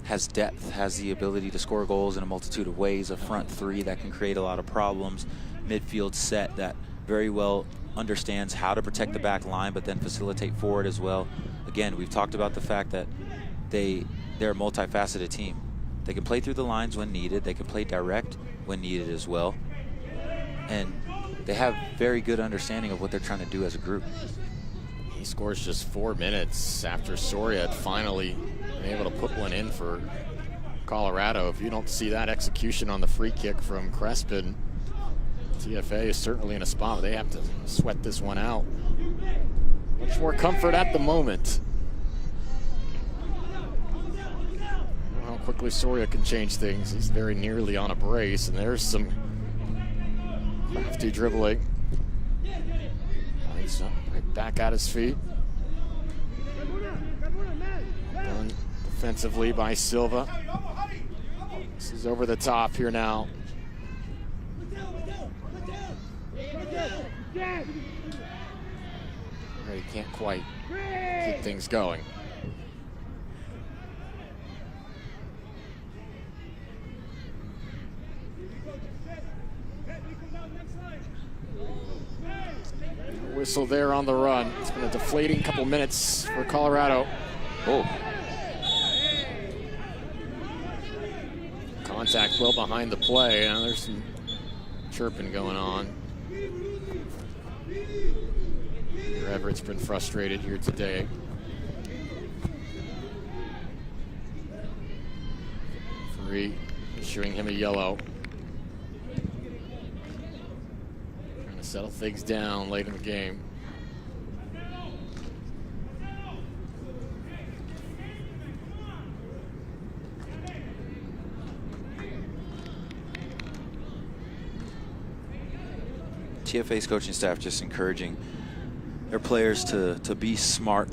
has depth, has the ability to score goals in a multitude of ways, a front three that can create a lot of problems, midfield set that very well understands how to protect the back line but then facilitate forward as well. Again, we've talked about the fact that they're a multifaceted team. They can play through the lines when needed, they can play direct when needed as well, and they have very good understanding of what they're trying to do as a group. He scores just 4 minutes after Soria had finally been able to put one in for Colorado. If you don't see that execution on the free kick from Crespin, TFA is certainly in a spot where they have to sweat this one out. Much more comfort at the moment. I don't know how quickly Soria can change things. He's very nearly on a brace, and there's some crafty dribbling. He's right back at his feet. Done defensively by Silva. This is over the top here now. He can't quite keep things going. Whistle there on the run. It's been a deflating couple minutes for Colorado. Oh. Contact well behind the play. Now there's some chirping going on. Everett's been frustrated here today. Referee issuing him a yellow. Trying to settle things down late in the game. TFA's coaching staff just encouraging their players to be smart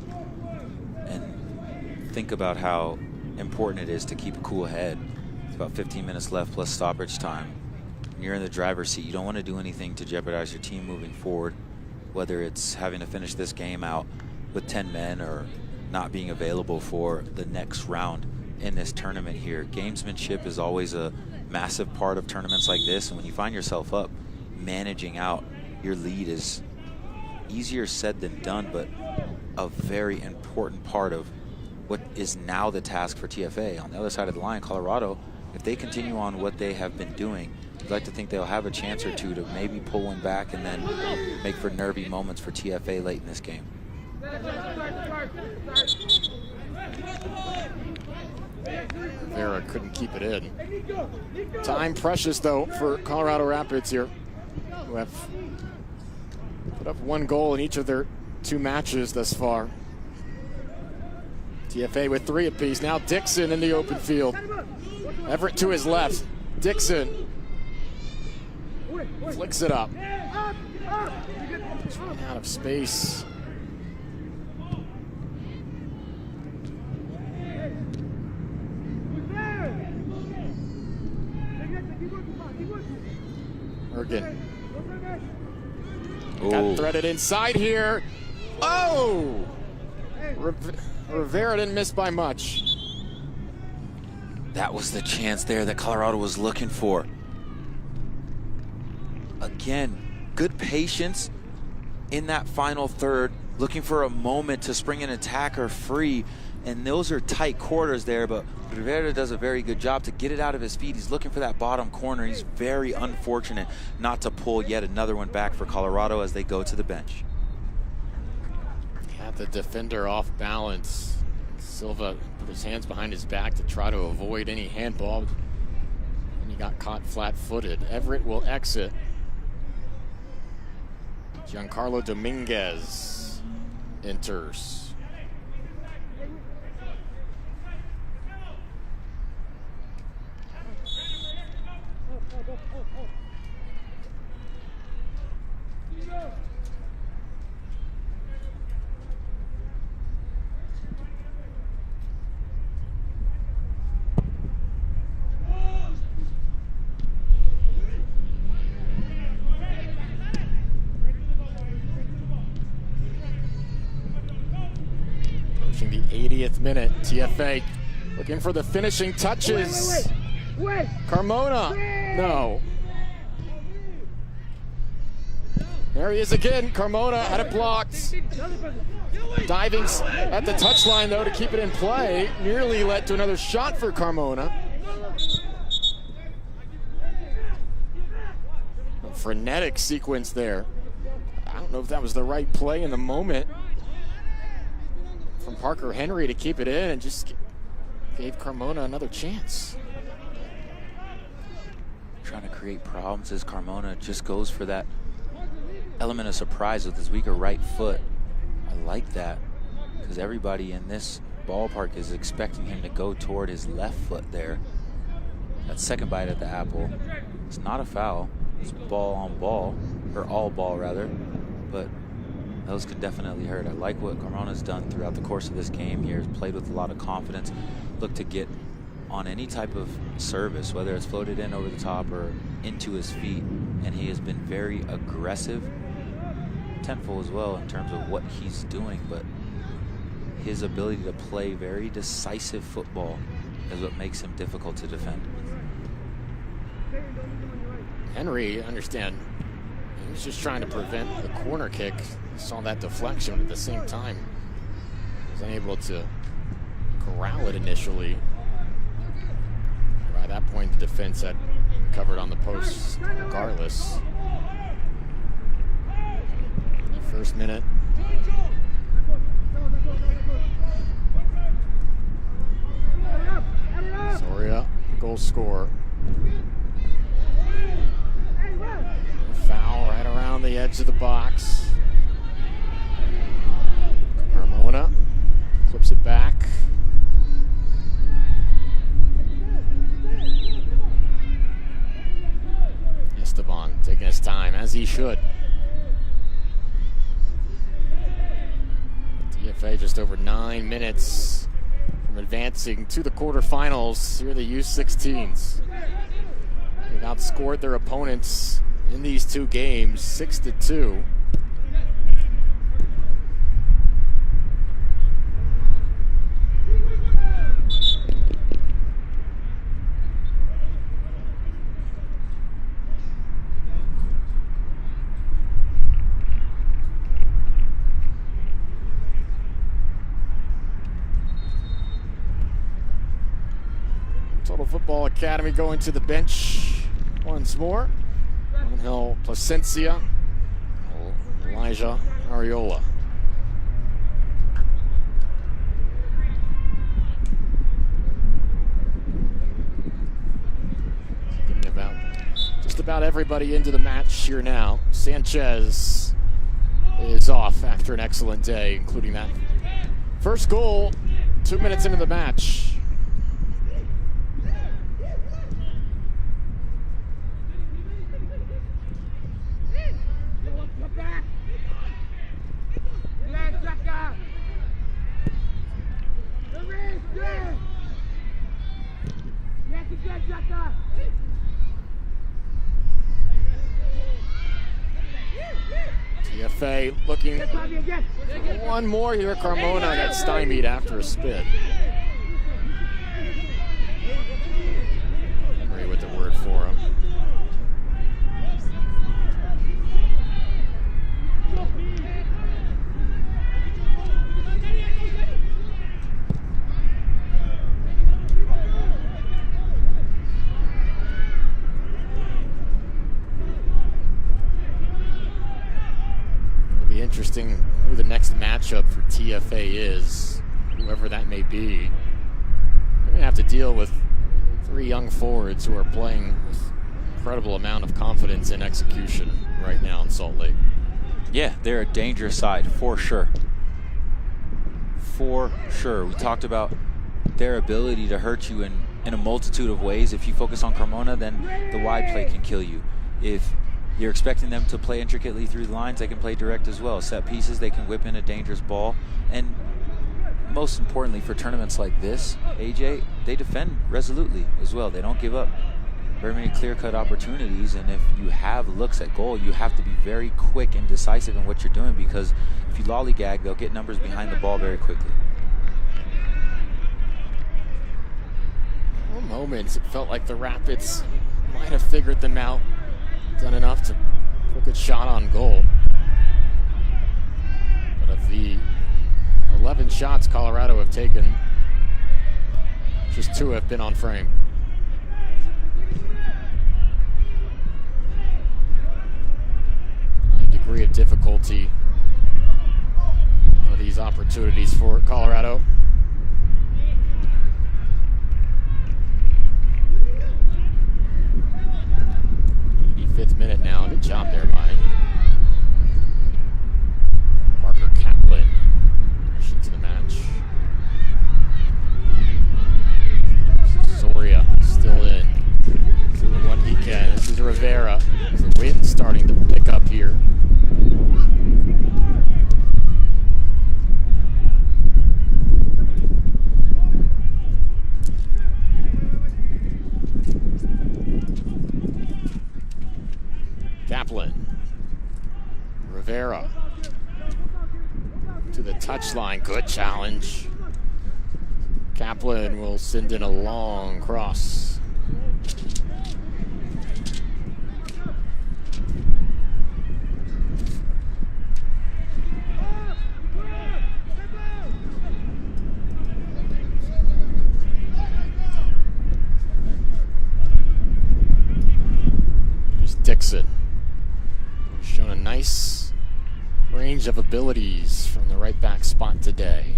and think about how important it is to keep a cool head. It's about 15 minutes left plus stoppage time. When you're in the driver's seat, you don't want to do anything to jeopardize your team moving forward, whether it's having to finish this game out with 10 men or not being available for the next round in this tournament here. Gamesmanship is always a massive part of tournaments like this, and when you find yourself up, managing out your lead is easier said than done, but a very important part of what is now the task for TFA. On the other side of the line, Colorado, if they continue on what they have been doing, I'd like to think they'll have a chance or two to maybe pull one back and then make for nervy moments for TFA late in this game. Rivera couldn't keep it in. Time precious, though, for Colorado Rapids here, who have put up 1 goal in each of their 2 matches thus far. TFA with 3 apiece. Now Dixon in the open field. Everett to his left. Dixon flicks it up. Just ran out of space. Ergen. Got threaded inside here. Oh! Rivera didn't miss by much. That was the chance there that Colorado was looking for. again, good patience in that final third, looking for a moment to spring an attacker free. And those are tight quarters there, but Rivera does a very good job to get it out of his feet. He's looking for that bottom corner. He's very unfortunate not to pull yet another one back for Colorado as they go to the bench. Had the defender off balance. Silva put his hands behind his back to try to avoid any handball, and he got caught flat-footed. Everett will exit. Giancarlo Dominguez enters. Approaching the 80th minute, TFA looking for the finishing touches. Carmona, no. There he is again. Carmona had it blocked. Diving at the touchline, though, to keep it in play. Nearly led to another shot for Carmona. A frenetic sequence there. I don't know if that was the right play in the moment from Parker Henry to keep it in, and just gave Carmona another chance. Trying to create problems as Carmona just goes for that element of surprise with his weaker right foot. I like that because everybody in this ballpark is expecting him to go toward his left foot there. That second bite at the apple. It's not a foul. It's ball on ball, or all ball rather, but those could definitely hurt. I like what Carmona's done throughout the course of this game here. He's played with a lot of confidence. Looked to get on any type of service, whether it's floated in over the top or into his feet, and he has been very aggressive, tentful as well in terms of what he's doing, but his ability to play very decisive football is what makes him difficult to defend. Henry, understand, he was just trying to prevent the corner kick. Saw that deflection, but at the same time, he was unable to corral it initially. By that point, the defense had covered on the post regardless. The first minute. Soria, goal scorer. Foul right around the edge of the box. Carmona clips it back. Esteban taking his time, as he should. TFA just over 9 minutes from advancing to the quarterfinals. Here are the U16s. They've outscored their opponents in these two games, 6-2. Total Football Academy going to the bench once more. Angel Placencia, Elijah Ariola. Getting just about everybody into the match here now. Sanchez is off after an excellent day, including that first goal 2 minutes into the match. TFA looking for one more here. Carmona got stymied after a spit. Henry with the word for him. TFA is, whoever that may be, they're going to have to deal with 3 young forwards who are playing with incredible amount of confidence and execution right now in Salt Lake. Yeah, they're a dangerous side, for sure. For sure. We talked about their ability to hurt you in a multitude of ways. If you focus on Carmona, then the wide play can kill you. If you're expecting them to play intricately through the lines, they can play direct as well. Set pieces, they can whip in a dangerous ball. And most importantly, for tournaments like this, AJ, they defend resolutely as well. They don't give up very many clear-cut opportunities, and if you have looks at goal, you have to be very quick and decisive in what you're doing, because if you lollygag, they'll get numbers behind the ball very quickly. For moments, it felt like the Rapids might have figured them out, done enough to put a good shot on goal. But of the 11 shots Colorado have taken, just 2 have been on frame. High degree of difficulty of these opportunities for Colorado. 85th minute now. Good job there by Parker Kaplan. Rushing to the match. Soria still in. Doing what he can. This is Rivera. The wind starting to pick up here. Kaplan. Rivera. To the touchline. Good challenge. Kaplan will send in a long cross. Here's Dixon. Shown a nice range of abilities from the right back spot today.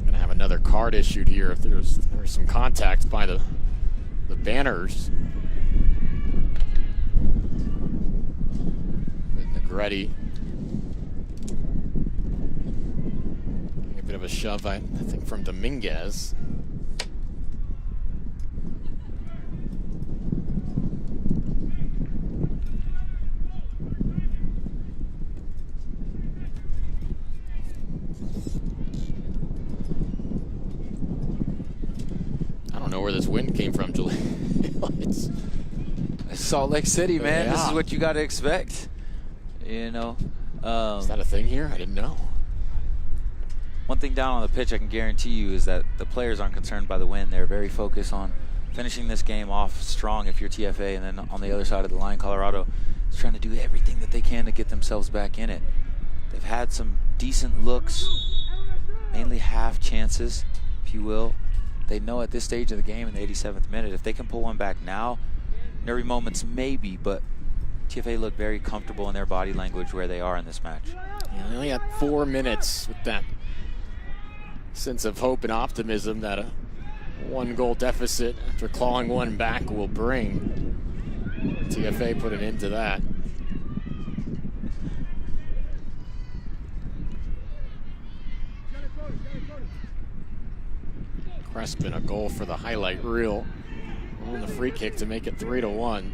Gonna have another card issued here if there's some contact by the banners. Ready. A bit of a shove, I think, from Dominguez. I don't know where this wind came from, Julie. It's Salt Lake City, man. Yeah. This is what you got to expect. You know, is that a thing here? I didn't know. One thing down on the pitch I can guarantee you is that the players aren't concerned by the win. They're very focused on finishing this game off strong if you're TFA, and then on the other side of the line, Colorado is trying to do everything that they can to get themselves back in it. They've had some decent looks, mainly half chances, if you will. They know at this stage of the game in the 87th minute, if they can pull one back now, nervy moments maybe, but TFA look very comfortable in their body language where they are in this match. Yeah, they only had 4 minutes with that sense of hope and optimism that a 1-goal deficit after clawing one back will bring. TFA put an end to that. Crespin, a goal for the highlight reel on the free kick to make it 3-1.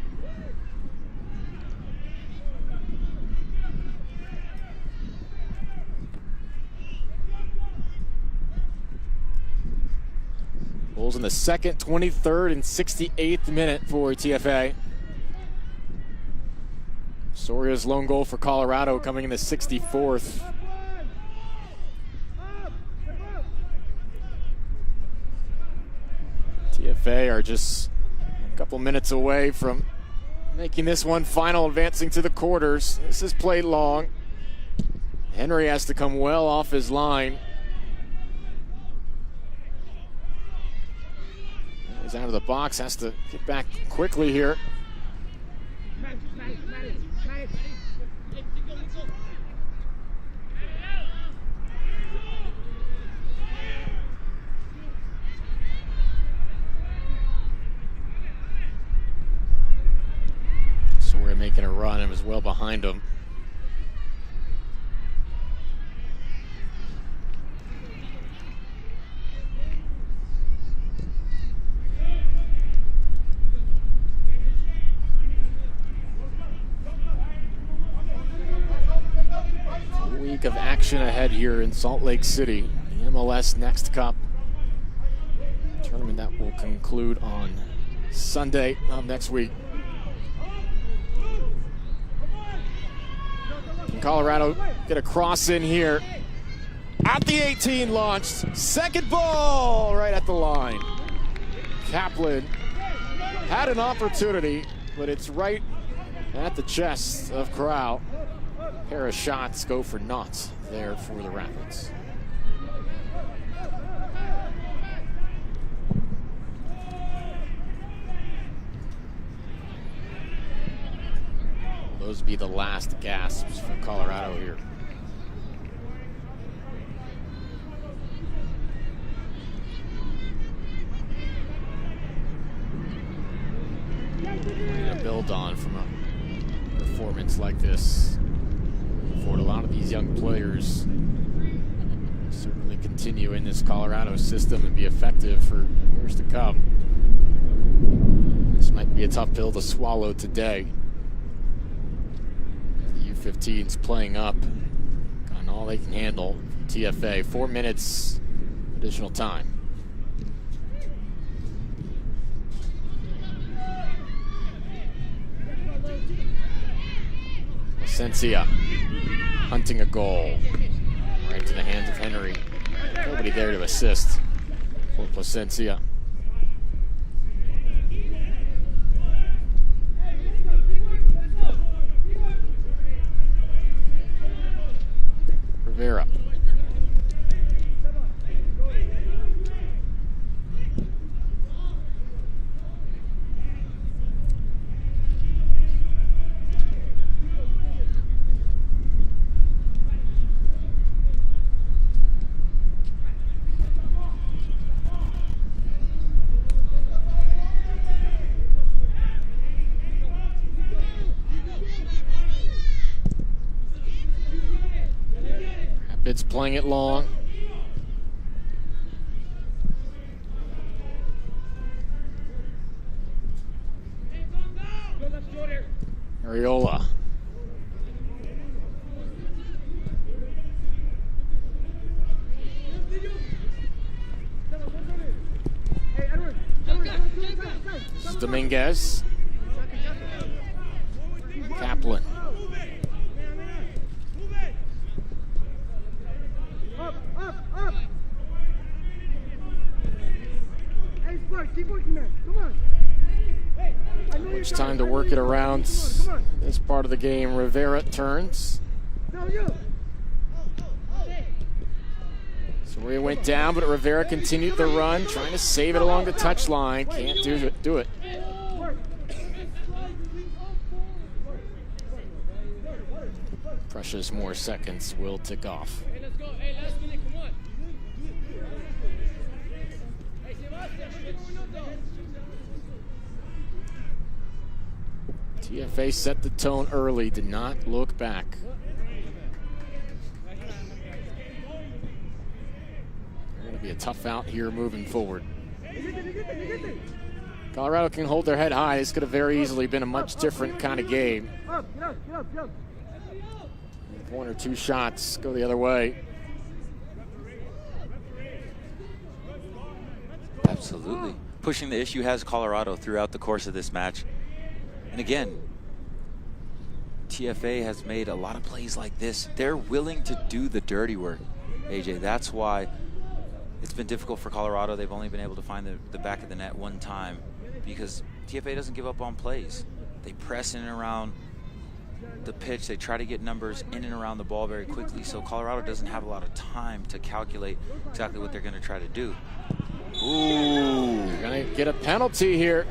Goals in the 2nd, 23rd, and 68th minute for TFA. Soria's lone goal for Colorado coming in the 64th. TFA are just a couple minutes away from making this one final, advancing to the quarters. This is played long. Henry has to come well off his line. Comes out of the box, has to get back quickly here. So we're making a run and was well behind him. Week of action ahead here in Salt Lake City. The MLS Next Cup tournament that will conclude on Sunday of next week. Can Colorado get a cross in here? At the 18 launched. Second ball right at the line. Kaplan had an opportunity, but it's right at the chest of Corral. Pair of shots go for naught there for the Rapids. Those be the last gasps for Colorado here. To build on from a performance like this. For a lot of these young players certainly continue in this Colorado system and be effective for years to come. This might be a tough pill to swallow today. The U15's playing up, gotten all they can handle. TFA, 4 minutes additional time. Placencia hunting a goal right into the hands of Henry. Nobody there to assist for Placencia. Rivera. It's playing it long. Ariola. This is Dominguez. Kaplan. Much time to work it around this part of the game. Rivera turns. So Maria went down, but Rivera continued the run, trying to save it along the touchline. Can't do it. Precious more seconds will tick off. TFA set the tone early, did not look back. Going to be a tough out here moving forward. Colorado can hold their head high. This could have very easily been a much different kind of game. One or two shots go the other way. Absolutely. Pushing the issue has Colorado throughout the course of this match. And again, TFA has made a lot of plays like this. They're willing to do the dirty work, AJ. That's why it's been difficult for Colorado. They've only been able to find the back of the net one time because TFA doesn't give up on plays. They press in and around the pitch. They try to get numbers in and around the ball very quickly, so Colorado doesn't have a lot of time to calculate exactly what they're going to try to do. Ooh. They're going to get a penalty here.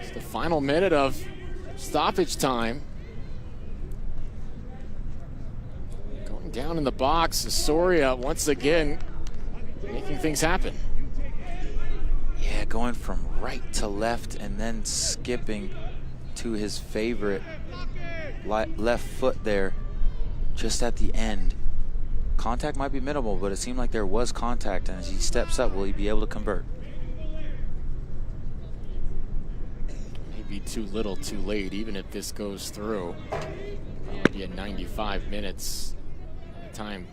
It's the final minute of stoppage time. Going down in the box, Soria once again making things happen. Yeah, going from right to left and then skipping to his favorite left foot there just at the end. Contact might be minimal, but it seemed like there was contact, and as he steps up, will he be able to convert? Maybe too little too late, even if this goes through. Probably be at 95 minutes by the time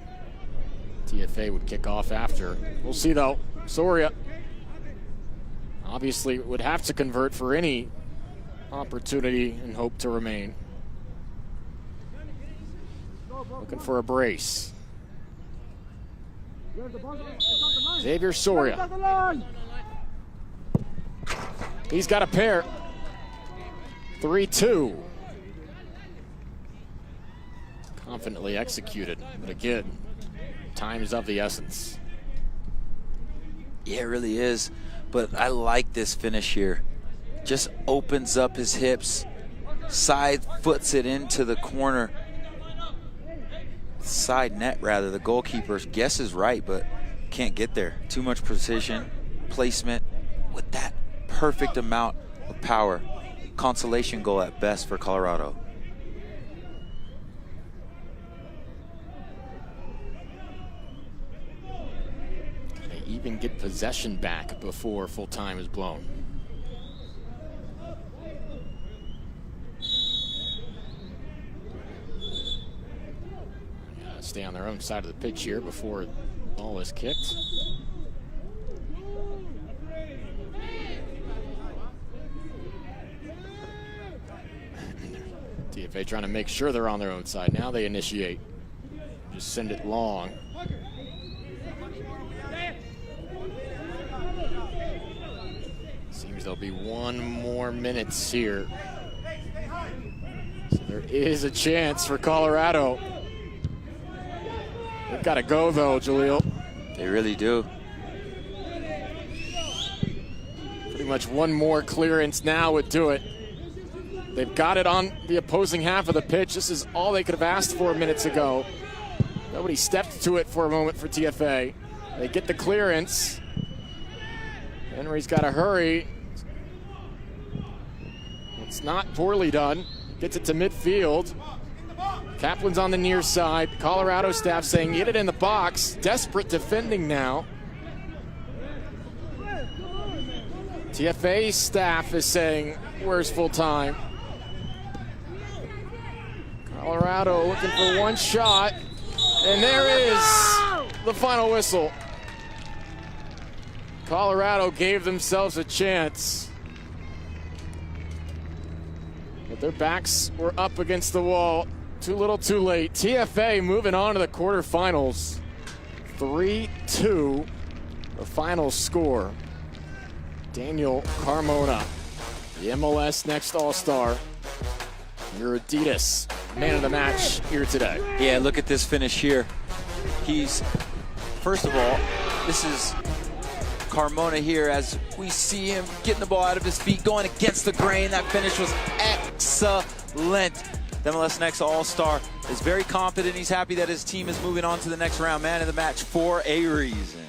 TFA would kick off after. We'll see though. Soria obviously would have to convert for any opportunity and hope to remain. Looking for a brace. Xavier Soria. He's got a pair. 3-2. Confidently executed, but again, time is of the essence. Yeah, it really is. But I like this finish here. Just opens up his hips, side foots it into the corner. Side net, rather. The goalkeeper guesses right, but can't get there. Too much precision, placement with that perfect amount of power. Consolation goal at best for Colorado. They even get possession back before full time is blown. Stay on their own side of the pitch here before the ball is kicked. TFA trying to make sure they're on their own side. Now they initiate. Just send it long. Seems there'll be 1 more minutes here. So there is a chance for Colorado. They've got to go, though, Jaleel. They really do. Pretty much one more clearance now would do it. They've got it on the opposing half of the pitch. This is all they could have asked for minutes ago. Nobody stepped to it for a moment for TFA. They get the clearance. Henry's got to hurry. It's not poorly done. Gets it to midfield. Kaplan's on the near side. Colorado staff saying get it in the box. Desperate defending now. TFA staff is saying where's full time? Colorado looking for one shot. And there is the final whistle. Colorado gave themselves a chance. But their backs were up against the wall. Too little, too late. TFA moving on to the quarterfinals. 3-2, the final score. Daniel Carmona, the MLS Next All-Star. Your Adidas man of the match here today. Yeah, look at this finish here. He's, first of all, this is Carmona here as we see him getting the ball out of his feet, going against the grain. That finish was excellent. The MLS Next All-Star is very confident. He's happy that his team is moving on to the next round. Man of the match for a reason.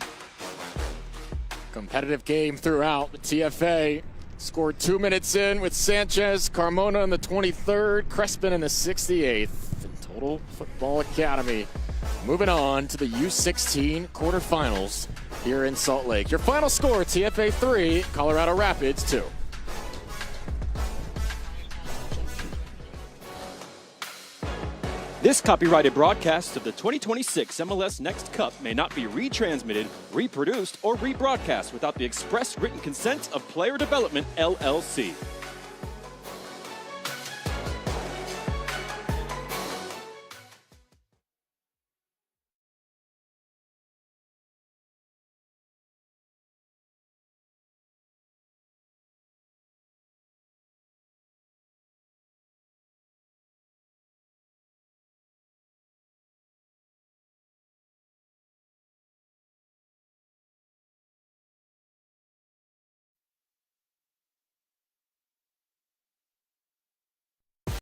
Competitive game throughout. The TFA scored 2 minutes in with Sanchez, Carmona in the 23rd, Crespin in the 68th. And Total Football Academy moving on to the U16 quarterfinals here in Salt Lake. Your final score, TFA 3, Colorado Rapids 2. This copyrighted broadcast of the 2026 MLS Next Cup may not be retransmitted, reproduced, or rebroadcast without the express written consent of Player Development, LLC.